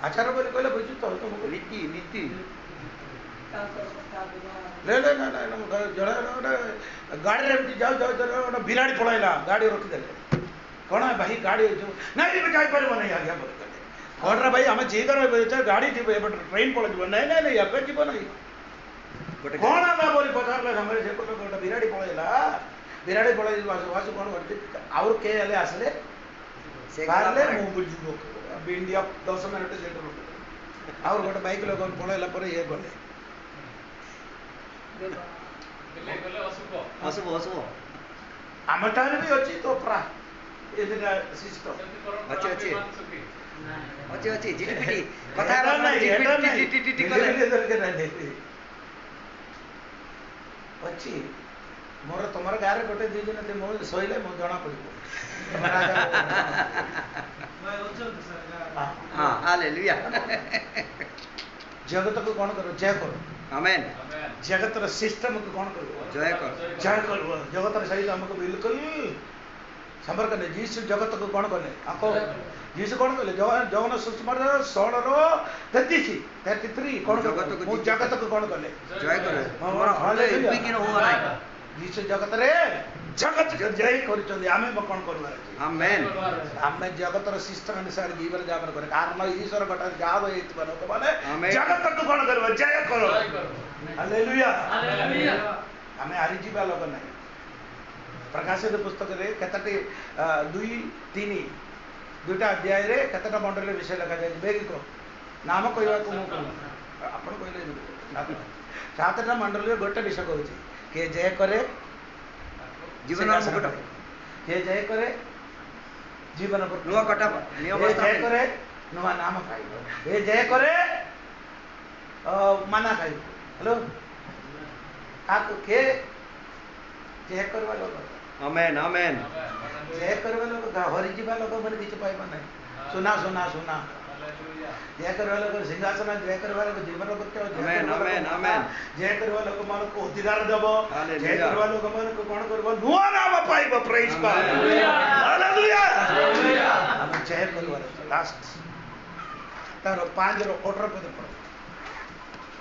ଆଚାର ବୋଲି କହିଲେ ବୁଝୁ ତ ତମକୁ ନୀତି ଜଣେ ଗୋଟେ ଗାଡ଼ିରେ ଏମିତି ଯାଉ ଗୋଟେ ବିରାଡ଼ି ପଳାଇଲା ଗାଡ଼ି ରଖିଦେଲେ କ'ଣ ଭାଇ ଗାଡ଼ି ନାଇଁ ଏବେ ଯାଇପାରିବ ନାହିଁ ଆଜ୍ଞା ବୋଲି କହିଲେ କ'ଣରେ ଭାଇ ଆମେ ଯିଏ ଗାଡ଼ି ଯିବ ଏବେ ଟ୍ରେନ୍ ପଳାଇଯିବ ନାଇଁ ଏବେ ଯିବ ନାହିଁ କ'ଣ ହେଲା ବୋଲି ପଚାରିଲା ସମୟରେ ସେ ଗୋଟେ ବିରାଡ଼ି ପଳାଇଲା ବିରାଡ଼ି ପଳାଇ ଆସୁ କ'ଣ କରିଛି ଆଉ କେ ହେଲେ ଆସିଲେ ବାହାରିଲେ ମୁଁ ବୁଝିବ ଇଣ୍ଡିଆ 10 ମିନିଟ୍ ସେଇଟା ରଖିଦେଲେ ଆଉ ଗୋଟେ ବାଇକ୍ ଲୋକ ପଳାଇଲା ପରେ ଇଏ ଗଲେ ଅଶୁଭ ଆମ ଠାରେ ବି ଅଛି ତ ପ୍ରା ଏଟା ସିଷ୍ଟମ ଅଛି, ଅଛି। ସୁଖୀ ଅଛି ଅଛି ଝିଟିପିଟି କଥା ଏଟା ହେବା ନାହିଁ, ଏଟା ନାହିଁ। ଝିଟିପିଟି କଲେ ଝିଟିପିଟି ଦରକାର ନାହିଁ। ଅଛି ମୋର ତମର ଗାଁରେ ଗୋଟେ ଦୁଇ ଦିନ ମୁଁ ଶୋଇଲେ ମୁଁ ଜଣା ପଡ଼ିବ ତମ ରାଜା ହଁ ହାଲେଲୁୟା ଜଗତକୁ କ'ଣ କରିବ? ଜୟ କର। ଆମେନ୍ ଜଗତର ସିଷ୍ଟମକୁ କ'ଣ କରିବ? ଜୟ କର ଜୟ କରିବ। ଜଗତର ସହିତ ଆମକୁ ବିଲକୁଲ ସମ୍ପର୍କ ନାହିଁ। ଯୀଶୁ ଜଗତକୁ କ'ଣ କଲେ? ଆଙ୍କ ଯୀଶୁ କ'ଣ କଲେ? ଜଗନ ସୁଷମାର 16:33 କ'ଣ ଜଗତକୁ ମୁଁ ଜଗତକୁ କ'ଣ କଲେ? ଜୟ କର ତୁମର ହୃଦୟ ଉଦ୍ବିଗ୍ନ ହୁଅ ନାହିଁ। ଯୀଶୁ ଜଗତରେ ଜଗତ ଜୟ କରୁଛନ୍ତି। ଆମେ କ'ଣ କରିବାର ଅଛି? ଆମେନ୍ ଆମେ ଜଗତର ସିଷ୍ଟମ ଅନୁସାରେ ଜୀବନ ଯାପନ କରେ। କାରଣ ଈଶ୍ୱର ଗୋଟେ ଯାହା ହେଇଥିବା ଲୋକମାନେ ଆମେନ୍। ଜଗତକୁ କ'ଣ କରିବ? ଜୟ କର। ଜୟ କର ହାଲେଲୁୟା। ହାଲେଲୁୟା ଆମେ ହାରିଯିବା ଲୋକ ନାହିଁ। ପ୍ରକାଶିତ ପୁସ୍ତକରେ କେତେଟି 2-3 ଅଧ୍ୟାୟରେ କେତେଟା ମଣ୍ଡଳୀ ବିଷୟ ଲେଖାଯାଇଛି? ବେଗି କହ ନାମ କହିବାକୁ ମୁଁ କହୁଛି ଆପଣ କହିଲେ 7ଟା ମଣ୍ଡଳୀରେ ଗୋଟେ ବିଷୟ କହୁଛି କିଏ ଜୟ କରେ ଜୀବନ ମୁକୁଟ କିଏ ଜୟ କରେ ଜୀବନ ନୂଆ କଟା ଏ ଜୟ କରେ ନୂଆ ନାମ ପାଇବ। ଏ ଜୟ କରେ ମାନା ଖାଇବ। ହ୍ୟାଲୋ କାହାକୁ କିଏ ଜୟ କରିବା ଲୋକ? ଆମେନ୍ ଆମେନ୍ ଜୟ କରିବା ଲୋକ ହରିଯିବା ଲୋକ ମାନେ କିଛି ପାଇବ ନାହିଁ। ସୁନା ସୁନା ସୁନା ଜୟ କରିବା ଲୋକ ସିଂହାସନ, ଜୟ କରିବା ଲୋକ ଜୀବନ ବୃକ୍ଷ, ଜୟ କରିବା ଲୋକମାନଙ୍କୁ ଅଧିକାର ଦେବ, ଜୟ କରିବା ଲୋକମାନଙ୍କୁ କ'ଣ କରିବ? ନୂଆ ନାମ ପାଇବ। ପ୍ରେଜ୍ ଗଡ୍। ହାଲେଲୁୟା। ଆମେ ଜୟ କରିବାର ଲାଷ୍ଟ ତାର 5:18 ପଦ ପଢ଼।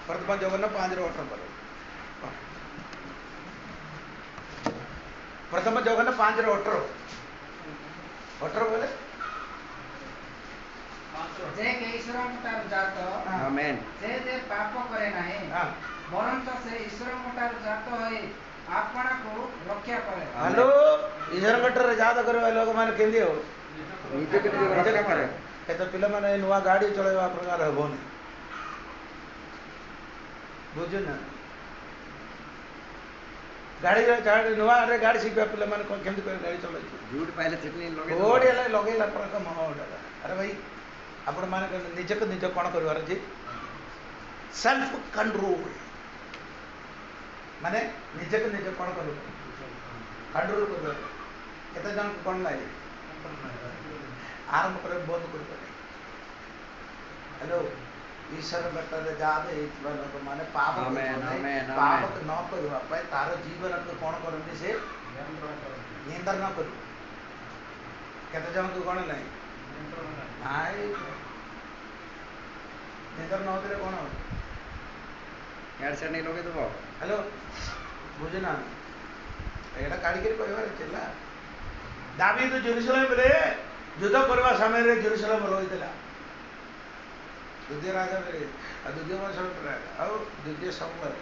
ବର୍ତ୍ତମାନ ଜଗନ୍ନାଥ 5:18 ପଦ। ପ୍ରଥମ ଜଗନ୍ନାଥ 5:18 ବୋଲେ ଯେ କି ଈଶ୍ୱରଙ୍କ ଠାରୁ ଜାତ ଆମେନ୍ ସେ ଯେ ପାପ କରେ ନାହିଁ ବରଂ ସେ ଈଶ୍ୱରଙ୍କ ଠାରୁ ଜାତ ହୋଇ ଆପଣାକୁ ରକ୍ଷା କରେ। ହ୍ୟାଲୋ ଈଶ୍ୱରଙ୍କ ଠାରୁ ଜାତ କରିବା ଲୋକମାନେ କେମିତି ହବ? ନିଜକୁ ନିଜେ ରକ୍ଷା କରେ। କେତେ ପିଲାମାନେ ନୂଆ ଗାଡ଼ି ଚଳାଇବା ପ୍ରକାର ହେବନି। ବୁଝୁନା ଗାଡ଼ି ନୂଆରେ ଗାଡ଼ି ଶିଖିବା ପିଲାମାନେ କେମିତି କରି ଗାଡ଼ି ଚଳାଇଛୁ? ଯୋଉଠି ପାଇଲେ ସେଠି କୋଉଠି ହେଲେ ଲଗେଇଲା ପ୍ରକାର ମନ ଉଠାଇଲା। ଆରେ ଭାଇ ଆପଣ ମାନେ ନିଜକୁ ନିଜ କ'ଣ କରିବାର ଅଛି? ସେଲ୍ଫ କଣ୍ଟ୍ରୋଲ ମାନେ ନିଜକୁ ନିଜ କ'ଣ କରିବ? କଣ୍ଟ୍ରୋଲ କରିବ। କେତେ ଜଣଙ୍କୁ କ'ଣ ନାହିଁ ଆରମ୍ଭ କରିବା ବନ୍ଦ କରିପାରେ। ହ୍ୟାଲୋ ଈଶ୍ୱର ବେଟରେ ଯାହା ହେଇଥିବା ଲୋକମାନେ ପାପ ନ କରିବା ପାଇଁ ତାର ଜୀବନକୁ କ'ଣ କରନ୍ତି? ସେ ନିୟନ୍ତ୍ରଣ କରିବ। କେତେ ଜଣଙ୍କୁ କ'ଣ ନାହିଁ ନାଇଁ ନିୟନ୍ତ୍ରଣ ନଥିଲେ କ'ଣ ହବ? ନେଇ ଲଗେଇଦେବ। ହ୍ୟାଲୋ ବୁଝୁନା ଏଇଟା କାଢ଼ିକିରି କହିବାର ଥିଲା। ଦାବୀଦ ଜେରୁସାଲେମରେ ଯୁଦ୍ଧ କରିବା ସମୟରେ ଜେରୁସାଲେମ ରହିଥିଲା। ଦ୍ୱିତୀୟ ରାଜାରେ ଦ୍ୱିତୀୟ ଆଉ ଦ୍ୱିତୀୟ ସମୟରେ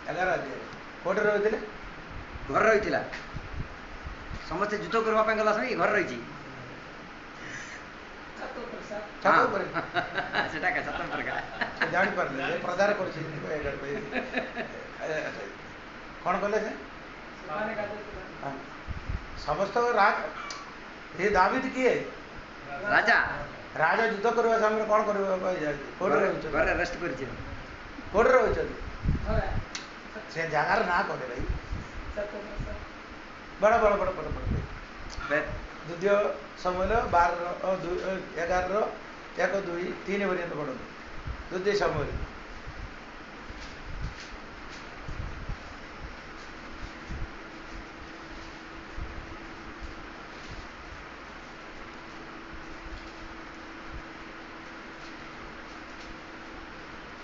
11 ଅଧ୍ୟାୟ କୋଉଠି ରହିଥିଲେ? ଘରେ ରହିଥିଲା। ସମସ୍ତେ ଯୁଦ୍ଧ କରିବା ପାଇଁ ଗଲା ସମୟ ଘରେ ରହିଛି। ସେଟା ଜାଣିପାରିଲେ ପ୍ରଚାର କରିଛି କ'ଣ କଲେ ସେ ସମସ୍ତ ଏ ଦାବୀଦ କିଏ? ରାଜା ରାଜା ଯୁଦ୍ଧ କରିବା ସମୟରେ କ'ଣ କରିବା ପାଇଁ ଯାଉଛି? କୋଉଠି ରହୁଛନ୍ତି? ଘରେ ରେଷ୍ଟ କରିଛି। କୋଉଠି ରହୁଛନ୍ତି? ସେ ଜାଗାର ନାଁ କରେ ଭାଇ ବଡ଼ ବଡ଼ ବଡ଼ ବଡ଼ ବଡ଼ ଦ୍ୱିତୀୟ ସମୟରେ 11:1-2-3 ପର୍ଯ୍ୟନ୍ତ ପଢ଼ନ୍ତୁ। ଦ୍ୱିତୀୟ ସମୟରେ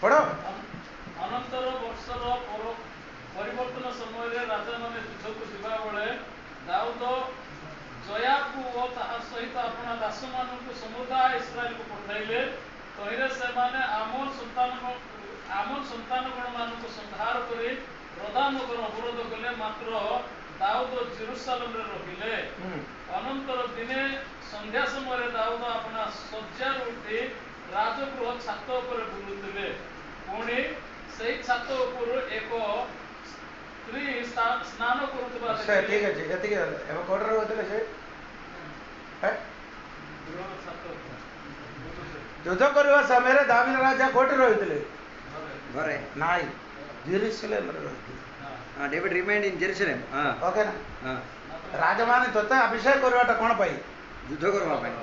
ପଢ଼। ଅନନ୍ତର ବର୍ଷର ପରିବର୍ତ୍ତନ ସମୟରେ ରାଜାମାନେ ଯୁଦ୍ଧକୁ ଯିବାବେଳେ ଦାଉଦ ଜୋଆବକୁ ଓ ତାହା ସହିତ ଆପଣା ଦାସମାନଙ୍କୁ ସମୁଦାୟ ଇସ୍ରାଏଲକୁ ପଠାଇଲେ। ତହିଁରେ ସେମାନେ ଆମୋନ ସନ୍ତାନଗଣମାନଙ୍କୁ ସଂହାର କରି ପ୍ରଧାନଗର ଅବରୋଧ କଲେ। ମାତ୍ର ଦାଉଦ ଜେରୁସାଲେମରେ ରହିଲେ। ଅନନ୍ତର ଦିନେ ସନ୍ଧ୍ୟା ସମୟରେ ଦାଉଦ ଆପଣା ଶଯ୍ୟାରୁ ଉଠି ରାଜଗୃହ ଛାତ ଉପରେ ବୁଲୁଥିଲେ। ପୁଣି ସେଇ ଛାତ ଉପରୁ ଏକ ସ୍ତ୍ରୀ ସ୍ନାନ କରୁଥିବା ଠିକ ଅଛି ଏତିକି ଏବେ କୋଉଠି ରହୁଥିଲେ? ସେ ଯୁଦ୍ଧ କରିବା ସମୟରେ ଦାବିଦ ରାଜା କୋଉଠି ରହିଥିଲେ? ଘରେ ନାଇଁ, ଜେରୁସାଲେମରେ ରହିଥିଲେ। David remained in Jerusalem. Okay ନା? ରାଜାମାନେ ତୋତେ ଅଭିଷେକ କରିବାଟା କ'ଣ ପାଇଁ? ଯୁଦ୍ଧ କରିବା ପାଇଁ।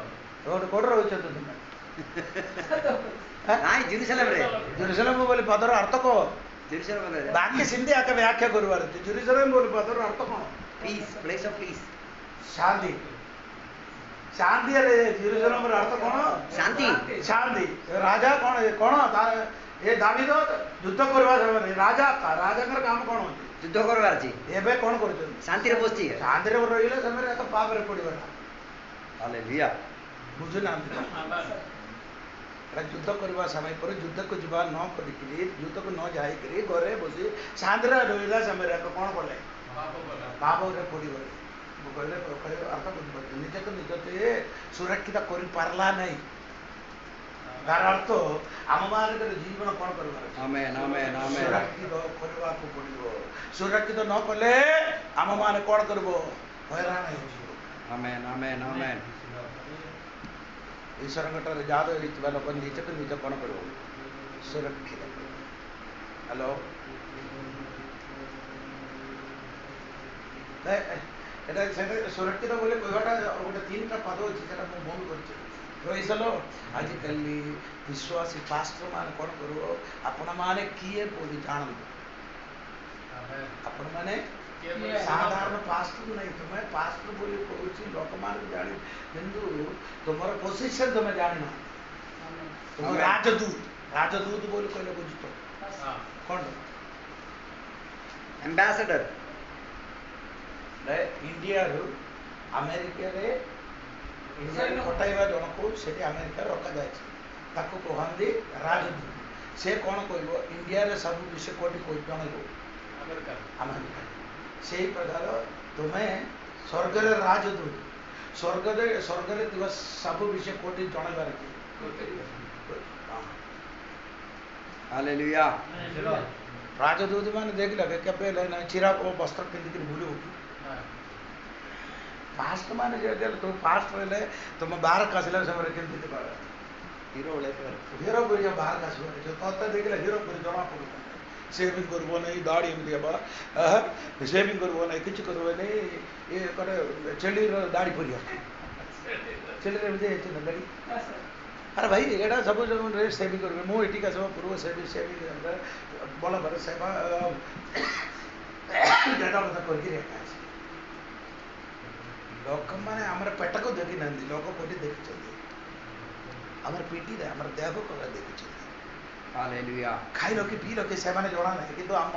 କୋଉଠି ରହୁଛ ତୁମେ? ନାଇଁ ଜେରୁସାଲେମରେ। ଜେରୁସାଲେମ ବୋଲି ପଦର ଅର୍ଥ କ'ଣ? ଜେରୁସାଲେମରେ ବାକି ସେମିତି ଆକେ ବ୍ୟାଖ୍ୟା କରିବାର ଅଛି। ଜେରୁସାଲେମ ବୋଲି ପଦର ଅର୍ଥ କ'ଣ? peace, place of peace. ଶାନ୍ତି। ଶାନ୍ତି ହେଲେ ଜେରୁସାଲେମର ଅର୍ଥ କ'ଣ? ଶାନ୍ତି। ଶାନ୍ତି। ରାଜା କ'ଣ ଏ ଦାବିଦ ଯୁଦ୍ଧ କରିବା ସମୟରେ ରାଜାଙ୍କର କାମ କ'ଣ ଅଛି? ଯୁଦ୍ଧ କରିବାର ଅଛି। ଏବେ କ'ଣ କରୁଛନ୍ତି? ଶାନ୍ତିରେ ବସିଛି। ଶାନ୍ତିରେ ରହିଲେ ସେମାନେ ଏକ ପାପରେ ପଡ଼ିବେ ନା। ହାଲେଲୁୟା। ବୁଝୁନାହାନ୍ତି? ଯୁଦ୍ଧ କରିବା ସମୟ ପରେ ଯୁଦ୍ଧକୁ ଯିବା ନ କରିକିରି ଯୁଦ୍ଧକୁ ନ ଯାଇକିରି ଘରେ ବସି ଶାନ୍ତିରେ ରହିଲା ସମୟରେ ଏକ କ'ଣ କଲେ? ପାପରେ ପଡ଼ିଗଲେ। କହିଲେ ଅର୍ଥ ବୁଝିପାରୁଛୁ, ନିଜକୁ ନିଜେ ସୁରକ୍ଷିତ କରିପାରିଲା ନାହିଁ। ତାର ଅର୍ଥ ଆମମାନଙ୍କର ଜୀବନ କ'ଣ କରିବାର ଅଛି? ସୁରକ୍ଷିତ କରିବାକୁ ପଡ଼ିବ। ସୁରକ୍ଷିତ ନ କଲେ ଆମମାନେ କ'ଣ କରିବ? ହଇରାଣ ହେଇଯିବ। ଈଶ୍ୱରଙ୍କଠାରେ ଯାଦ ହେଇଥିବା ଲୋକ ନିଜକୁ ନିଜ କ'ଣ କରିବ? ସୁରକ୍ଷିତ। ହ୍ୟାଲୋ, এটা সেটা সুরক্ষিত বলে কইবাটা গোটে তিনটা পদ ଅଛି সেটা ମୁଁ ବନ୍ଦ କରିଛି। ରହିସଲ ଆଜିକାଲି ବିଶ୍ୱାସୀ ପାଷ୍ଟର ମାନେ କ'ଣ କରିବ? ଆପଣମାନେ କିଏ ବୋଲି ଜାଣନ୍ତୁ। ଆପଣମାନେ ସାଧାରଣ ପାଷ୍ଟର ନାହିଁ, ତୁମେ ପାଷ୍ଟର ବୋଲି କହୁଛି ଲୋକମାନଙ୍କୁ ଜାଣି, କିନ୍ତୁ ତୁମର ପୋଜିସନ ତୁମେ ଜାଣିନ। ତୁମ ରାଜଦୂତ ବୋଲି କହିଲେ ବୁଝୁଛ କ'ଣ? ଆମ୍ବାସେଡର। ଇଣ୍ଡିଆରୁ ଆମେରିକାରେ ପଠାଇବା ଜଣକୁ ସେଠି ଆମେରିକାରେ ରଖାଯାଇଛି, ତାକୁ କହନ୍ତି ରାଜଦୂତ। ସେ କ'ଣ କହିବ? ଇଣ୍ଡିଆରେ ସବୁ ବିଷୟ କୋଉଠି ଜଣେଇବ? ଆମେରିକା। ସେଇ ପ୍ରକାର ତୁମେ ସ୍ୱର୍ଗରେ ରାଜଦୂତ, ସ୍ୱର୍ଗରେ ଥିବା ସବୁ ବିଷୟ କୋଉଠି ଜଣେଇବାର ଅଛି? ହାଲେଲୁୟା। ରାଜଦୂତ ମାନେ ଦେଖିଲେ କେବେ ହେଲେ ଚିରା ଓ ବସ୍ତ୍ର ପିନ୍ଧିକିରି ବୁଲିବୁ କି? ପାଷ୍ଟ ମାନେ ତୁମ ପାଷ୍ଟ ହେଲେ ତୁମ ବାହାରକୁ ଆସିଲା ସମୟରେ କେମିତି ହିରୋ କରି ବାହାରକୁ ଆସିବାର ତତେ ଦେଖିଲେ ହିରୋ କରି ଜଣା ପଡ଼ିବ। ସେଭିଂ କରିବ ନାହିଁ, ଦାଢ଼ି ଏମିତି ହେବା, ସେଭିଂ କରିବ ନାହିଁ, କିଛି କରିବ ନାହିଁ। ଏ ଗୋଟେ ଛେଳିର ଦାଢ଼ି ପରିବା, ଛେଳିର ଏମିତି ହେଇଛି ନା ଦାଢ଼ି। ଆରେ ଭାଇ ଏଇଟା ସବୁ ସେଭିଂ କରିବେ। ମୁଁ ଏଠିକି ଆସିବା ପୂର୍ବ ସେଭିଂ ଭଲ ଭାବରେ ସେବା କଥା କରିକିରି ଏକା ଆସି ଲୋକମାନେ ଆମର ପେଟକୁ ଦେଖିନାହାନ୍ତି, ଲୋକ କୋଉଠି ଦେଖିଛନ୍ତି? ଆମର ପିଠିରେ ଆମର ଦେହକୁ ଦେଖିଛନ୍ତି। ଖାଇଲ କି ପିଇଲ କି ସେମାନେ ଜଣା ନାହିଁ, କିନ୍ତୁ ଆମ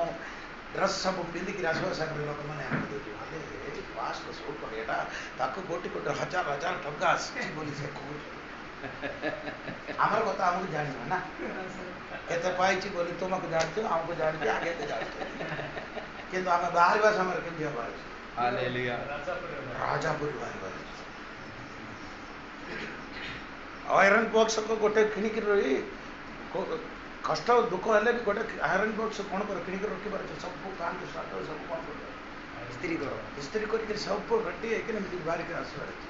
ଡ୍ରେସ୍ ସବୁ ପିନ୍ଧିକିରି ଆସିବା ସମୟରେ ଲୋକମାନେ ଆମକୁ ଦେଖୁଛନ୍ତି ଏଇଟା ତାକୁ କୋଟି ହଜାର ଟଙ୍କା ଆସିଛି ବୋଲି ସେ କହୁଛନ୍ତି। ଆମର କଥା ଆମକୁ ଜାଣିବ ନା, କେତେ ପାଇଛି ବୋଲି ତୁମକୁ ଜାଣିଛୁ, ଆମକୁ ଜାଣିଛୁ, ଆଗେ ଜାଣିଛୁ, କିନ୍ତୁ ଆମେ ବାହାରିବା ସମୟରେ କେମିତି ହେବାର ଅଛି? ରାଜା ପରି ବାହାରିବାର ଅଛି। ଆଇରନ୍ ବକ୍ସ ଗୋଟେ କିଣିକିରି ରହି କଷ୍ଟ ଦୁଃଖ ହେଲେ ବି ଗୋଟେ ଆଇରନ୍ ବକ୍ସ କ'ଣ କର କିଣିକି ରଖିବାର ଅଛି। ସବୁ ପ୍ୟାଣ୍ଟ ସାର୍ଟ ସବୁ କ'ଣ କରିବ? ଇସ୍ତ୍ରୀ କରିକିରି ସବୁ ରେଡ଼ି ହେଇକିରି ଏମିତି ବାହାରିକି ଆସିବାର ଅଛି।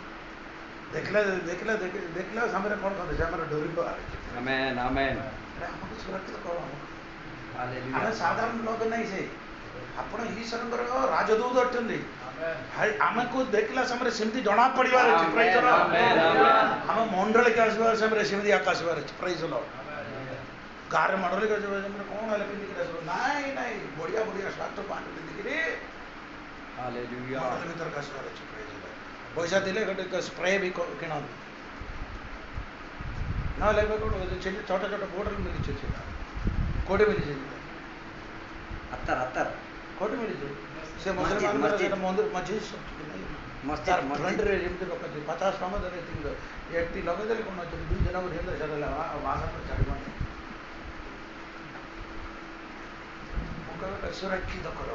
ଦେଖିଲା ସମୟରେ କ'ଣ କହନ୍ତି? ସେ ଆମର ଡରିବାର ଅଛି। ଆମକୁ ସୁରକ୍ଷିତ କର। ଆମେ ସାଧାରଣ ଲୋକ ନାହିଁ, ସେ ଆପଣ ଈଶ୍ୱରଙ୍କର ରାଜଦୂତ ଅଟନ୍ତି। ଆମକୁ ଦେଖିଲା ସମୟରେ ସେମିତି ଜଣା ପଡ଼ିବାର ଅଛି। ପ୍ରାଇଜ୍ ଦ ଲର୍ଡ। ଆମ ମଣ୍ଡଳୀକି ଆସିବା ସମୟରେ ସେମିତି ଆସିବାର ଅଛି। ପ୍ରାଇଜ୍ ଦ ଲର୍ଡ। ଗାଁରେ ମଣ୍ଡଳୀକି ଆସିବା ସମୟରେ କ'ଣ ହେଲେ ପିନ୍ଧିକିରି ଆସିବ? ନାଇଁ ବଢ଼ିଆ ସାର୍ଟ ପ୍ୟାଣ୍ଟ ପିନ୍ଧିକିରି ମଣ୍ଡଳୀ ଭିତରକୁ ଆସିବାର ଅଛି। ପ୍ରାଇଜ୍ ଦ ଲର୍ଡ। ପଇସା ଦେଲେ ଗୋଟେ ସ୍ପ୍ରେ ବି କିଣନ୍ତି, ନହେଲେ ଏବେ କ'ଣ ଛୋଟ ବୋଟଲ ମିଳିଛି, ସେଟା କୋଉଠି ମିଳିଛି? କୋଉଠି ମିଳିଛି? ସେ ମୁସଲମାନଙ୍କର ସେଟା ମନ୍ଦିର ମସ୍ଜିଦରେ ଯେମିତି ରଖନ୍ତି 50 ଟଙ୍କା ଦେଲେ ଏଠି ଲଗେଇଦେଲେ କ'ଣ ଅଛି? 2 ଦିନକୁ ହେଲେ ସେଟା ବାସନ ଛାଡ଼ିବନି। ମୁଁ କହିବା ସୁରକ୍ଷିତ କର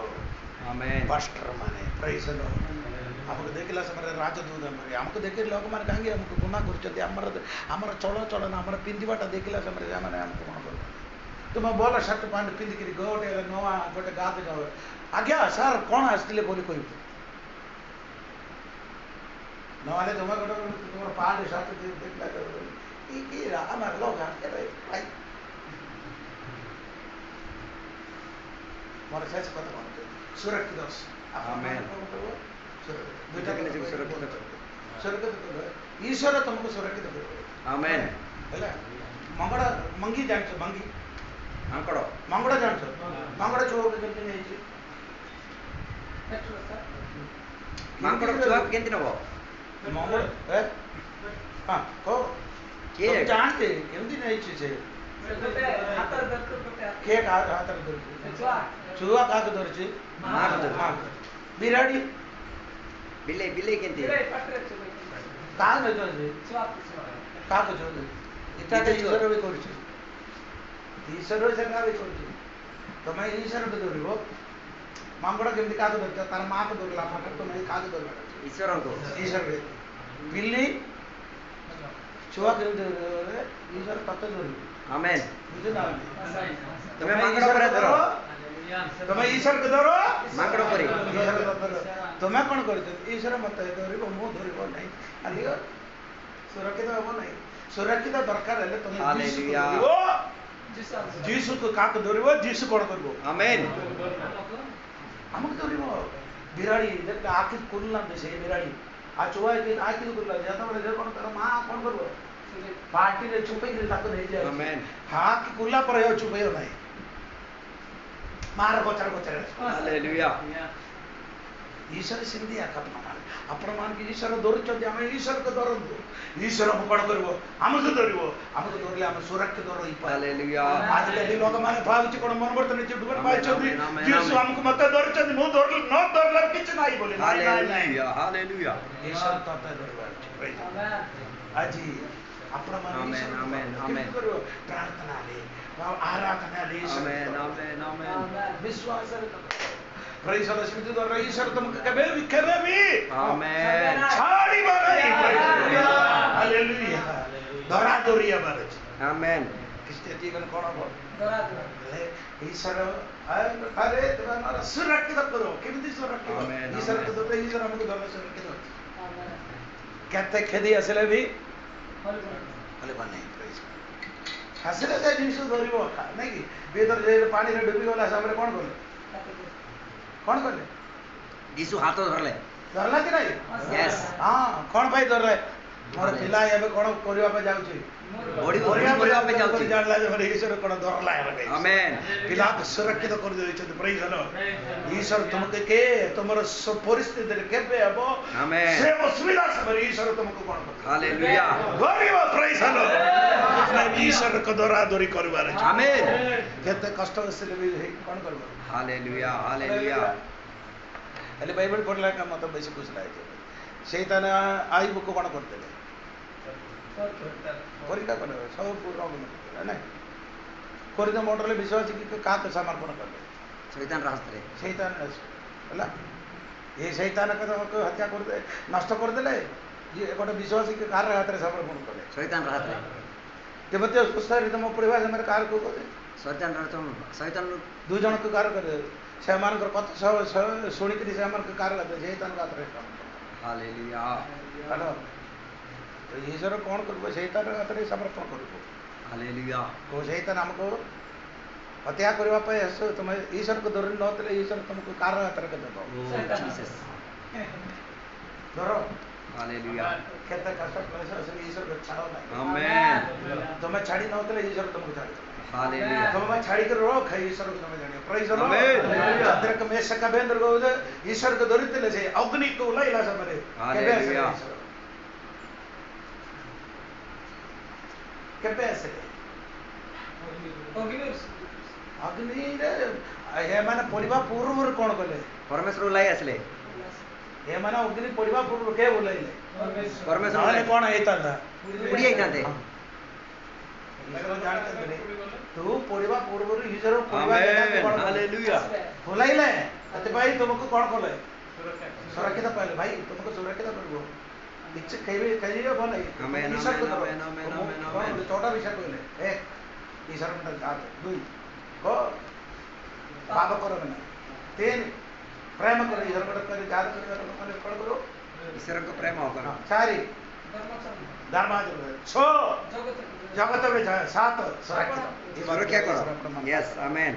ପାଷ୍ଟର ମାନେ। ପ୍ରାଇଜ୍ ଦ ଲର୍ଡ। ଆମକୁ ଦେଖିଲା ସମୟରେ ରାଜଦୂତ ଆମକୁ ଦେଖିଲେ ଲୋକମାନେ କାହିଁକି ଆମକୁ ଗୁଣା କରୁଛନ୍ତି? ଆମର ଚଳନା ଆମର ପିନ୍ଧିବାଟା ଦେଖିଲା ସମୟରେ ସେମାନେ ଆମକୁ କ'ଣ କରୁଛନ୍ତି? ତୁମେ ଭଲ ସାର୍ଟ ପ୍ୟାଣ୍ଟ ପିନ୍ଧିକିରି ଗୋଟେ ଗାଁକୁ ଯାଅ, ଆଜ୍ଞା ସାର୍ କ'ଣ ଆସିଥିଲେ ବୋଲି କହିବୁ। ନହେଲେ ତୁମେ ତୁମର ପ୍ୟାଣ୍ଟ ସାର୍ଟ ଦେଖିଲା କି ଆମେ ଲଗା ଭାଇ ମୋର ଶେଷ କଥା କଣ ସୁରକ୍ଷିତ ଈଶ୍ୱର ତମକୁ ସୁରକ୍ଷିତ କରିବ। ଆମେନ୍। ହେଲା ମଙ୍ଗଳ ମଙ୍ଗି ଜାଣିଛ ମଙ୍ଗି ମାଙ୍କଡ଼ ମଙ୍ଗଳ ଜାଣିଛ ମଙ୍ଗଳ ଚୋର କେମିତି ନେଇଛି ମାଙ୍କଡ଼ ଛୁଆକୁ କେମିତି ନବ? ମଙ୍ଗଳ ହଁ କହ କିଏ ଜାଣତେ କେମିତି ନେଇଛି ସେ କିଏ କାହା ହାତରେ ଧରୁଛି ଛୁଆ କାହାକୁ ଧରୁଛି ବିରାଡ଼ି ବିଲେଇ ବିଲେଇ କେମିତି କାହାକୁ ନେଇଛନ୍ତି କାହାକୁ ନେଇଛନ୍ତି ଏଟା ଈଶ୍ୱର ବି କରୁଛି ଈଶ୍ୱର ସେଟା ବି କରୁଛି ତମେ ଈଶ୍ୱରକୁ ଧରିବ ମାଙ୍କଡ଼ କେମିତି କାହାକୁ ଧରିଛ ତାର ମାଆକୁ ଧରିଲା ମାଙ୍କଡ଼ ତମେ କାହାକୁ ଧରିବ ଈଶ୍ୱରଙ୍କୁ ଈଶ୍ୱର ବିଲି ଛୁଆ କେମିତି ଈଶ୍ୱର ତତେ ଧରିବ ଆମେନ୍। ବୁଝୁନାହାନ୍ତି ତମେ ମାଙ୍କଡ଼ ପରେ ଧର ତମେ ଈଶ୍ୱରକୁ ଧର ମାଙ୍କଡ଼ ପରି ତମେ କ'ଣ କରିଛ ଈଶ୍ୱର ମତେ ଧରିବ ମୁଁ ଧରିବ ନାହିଁ ଖାଲି ସୁରକ୍ଷିତ ହବ ନାହିଁ ସୁରକ୍ଷିତ ଦରକାର ହେଲେ ତମେ ଯୀଶୁକୁ କାହାକୁ ଧରିବ ଯୀଶୁ କ'ଣ କରିବ ଆମେନ୍ ଆମକୁ ଧରିବ ବିରାଡ଼ି ଯେତେ ଆଖି ଖୋଲୁନାହାନ୍ତି ସେ ବିରାଡ଼ି ଆଉ ଛୁଆ ଆଖି ଖୋଲିଲା ଯେତେବେଳେ ଯେ କ'ଣ ତାର ମା କ'ଣ କରିବ ପାଟିରେ ଚୁପେଇକିରି ତାକୁ ନେଇଯାଏ ଆଖି ଖୋଲିଲା ପରେ ଆଉ ଚୁପେଇବ ନାହିଁ ମାର ପଚାର ପଚାରେ ହାଲେଲୁୟା। ଈଶ୍ୱର ସେମିତି ଆପଣମାନଙ୍କୁ ଈଶ୍ୱର ଧରୁଛନ୍ତି ଆମେ ଈଶ୍ୱରକୁ ଧରନ୍ତୁ ଈଶ୍ୱର ଆମକୁ କ'ଣ କରିବ ଆମକୁ ଧରିବ ଆମକୁ ଧରିଲେ ଆମେ ସୁରକ୍ଷିତ ରହିପାରିବା। ଆଜିକାଲି ଲୋକମାନେ ଭାବୁଛି କ'ଣ ମନ ବର୍ତ୍ତମାନ ଡୁବର ପାଇଛନ୍ତି ଯୀଶୁ ଆମକୁ ମତେ ଧରୁଛନ୍ତି ମୁଁ ଧରିଲି ନ ଧରିଲେ କିଛି ନାହିଁ ବୋଲି ଈଶ୍ୱର ତତେ ଧରିବାର ଆଜି ଆପଣମାନେ କରିବ ପ୍ରାର୍ଥନାରେ ଆରାଧନାରେ ବିଶ୍ୱାସରେ ଈଶ୍ୱର ତମକୁ କେବେ ବି ଛାଡ଼ିବ ନାହିଁ ଧରାଧରି ହେବାର ଅଛି ଖ୍ରୀଷ୍ଟିୟ ଜୀବନ କ'ଣ ହବ ଈଶ୍ୱର ସୁରକ୍ଷିତ କର କେମିତି ସୁରକ୍ଷିତ ଈଶ୍ୱରକୁ ଧରିଲେ ଈଶ୍ୱର ଆମକୁ ଧରିଲେ ସୁରକ୍ଷିତ ଅଛି କେତେ କ୍ଷତି ଆସିଲେ ବି ଆସିଲେ ସେ ଜିନିଷ ଧରିବ ନାଇଁ କି ଭିତରେ ପାଣିରେ ଡୁବିଗଲା ହିସାବରେ କ'ଣ କଲେ କ'ଣ କଲେ ଯୀଶୁ ହାତ ଧରିଲେ ଧରିଲା କି ନାଇଁ ହଁ କ'ଣ ପାଇଁ ଧରିଲେ ମୋର ପିଲା ଏବେ କ'ଣ କରିବା ପାଇଁ ଯାଉଛି ଜାଣିଲା ଯେ ଈଶ୍ୱର କ'ଣ ଧରଲା ପିଲାକୁ ସୁରକ୍ଷିତ କରିଦେଇଛନ୍ତି ପ୍ରେଜ୍ ଦି ଲର୍ଡ ଈଶ୍ୱର ତୁମକୁ କେ ତୁମର ପରିସ୍ଥିତିରେ କେବେ ହେବ ସେ ଅସୁବିଧା ସମୟରେ ଈଶ୍ୱର ତୁମକୁ କ'ଣ କରିବ ପ୍ରେଜ୍ ଦି ଲର୍ଡ ଈଶ୍ୱରକୁ ଧରାଧରି କରିବାର ଅଛି ଆମେନ୍ କେତେ କଷ୍ଟ ଆସିଲେ ବି କ'ଣ କରିବ ହାଲେଲୁୟା ହାଲେଲୁୟା। ହେଲେ ବାଇବେଲ ପଢ଼ିଲା କାମ ମତେ ବେଶୀ ଖୁସି ଲାଗେ ସେଇତାନ ଆଇବୁକୁ କ'ଣ କରିଦେଲେ ପରୀକ୍ଷା କଲେ ସବୁ ପୂର୍ଣ୍ଣ କରିଦେଲେ ନାଇଁ କରିଦ ମଣ୍ଡଳରେ ବିଶ୍ୱାସ କାହାକୁ ସମର୍ପଣ କଲେ ସେଇତାନ ହେଲା ଏ ସେଇତାନ ହତ୍ୟା କରିଦେ ନଷ୍ଟ କରିଦେଲେ ଗୋଟେ ବିଶ୍ୱାସ କାହାର ହାତରେ ସମର୍ପଣ କଲେ ଶୈତାନର ହାତରେ କେମିତି ସୁସ୍ଥ ତମ ପଢ଼ିବା ସମୟରେ କାହାକୁ କଲେ ଶୈତାନ ଦୁଇ ଜଣକୁ କାହାର କଲେ ସେମାନଙ୍କର କଥା ଶୁଣିକିରି ସେମାନଙ୍କୁ କାହାର କଲେ ସେଇତାନଙ୍କ ହାତରେ ହାଲେଲୁୟା। ଈଶ୍ୱର କ'ଣ କରିବ ସେଇତାନ ହାତରେ ସମର୍ପଣ କରିବ ହାଲେଲୁୟା। ସେଇତାନ ଆମକୁ ହତ୍ୟା କରିବା ପାଇଁ ଆସ ତୁମେ ଈଶ୍ୱରକୁ ଧରି ନଥିଲେ ଈଶ୍ୱର ତୁମକୁ କାହାର ହାତରେ ଦେବ ଧର ହାଲେଲୁୟା। କେତେ କଷ୍ଟ ଈଶ୍ୱର ଛାଡ଼ ନାହିଁ ଆମେନ୍। ତୁମେ ଛାଡ଼ି ନଥିଲେ ଈଶ୍ୱର ତୁମକୁ ଛାଡ଼ିଦେବ ହାଲେଲୁୟା। ତୁମେ ଛାଡ଼ିକି ରଖ ଈଶ୍ୱରକୁ ତୁମେ ଜାଣିବ ପ୍ରେଜ୍ ଦି ଲର୍ଡ ଚନ୍ଦ୍ରକ ମେଷକ ବେନ୍ଦ୍ର କହୁଛେ ଈଶ୍ୱରକୁ ଧରିଥିଲେ ସେ ଅଗ୍ନିକୁ ଓହ୍ଲାଇଲା ସମୟରେ କେବେ ଆସିଲେ କେବେ ଆସିଲେ ଅଗ୍ନିରେ ଏମାନେ ପଡ଼ିବା ପୂର୍ବରୁ କ'ଣ କଲେ ପରମେଶ୍ୱର ଓହ୍ଲାଇ ଆସିଲେ ଏମାନେ ଅଗ୍ନି ପଡ଼ିବା ପୂର୍ବରୁ କେ ଓହ୍ଲାଇଲେ ପରମେଶ୍ୱର ନହେଲେ କ'ଣ ହେଇଥାନ୍ତା ଉଡ଼ି ଯାଇଥାନ୍ତେ ଜାଣିଛନ୍ତି ତୁ ପଡ଼ିବା ପୂର୍ବରୁ ଈଶ୍ୱର ଓହ୍ଲାଇଲେ ସେଥିପାଇଁ ତୁମକୁ କ'ଣ କଲେ ସୁରକ୍ଷିତ ପାଇଲେ ଭାଇ ତୁମକୁ ସୁରକ୍ଷିତ କରିବ କିଛି ଖାଇବେ ହେବ ନାହିଁ ଛୋଟ ବିଷୟ କହିଲେ ଈଶ୍ୱର ଦୁଇ ପାପ କରବେ ନାହିଁ ତିନି ପ୍ରେମ କର ଈଶ୍ୱର ଯାଦ କରିବା କ'ଣ କରୁ ଈଶ୍ୱରଙ୍କ ପ୍ରେମ ଚାରି धर्म छो जगत में सात सुरक्षा करो यस आमेन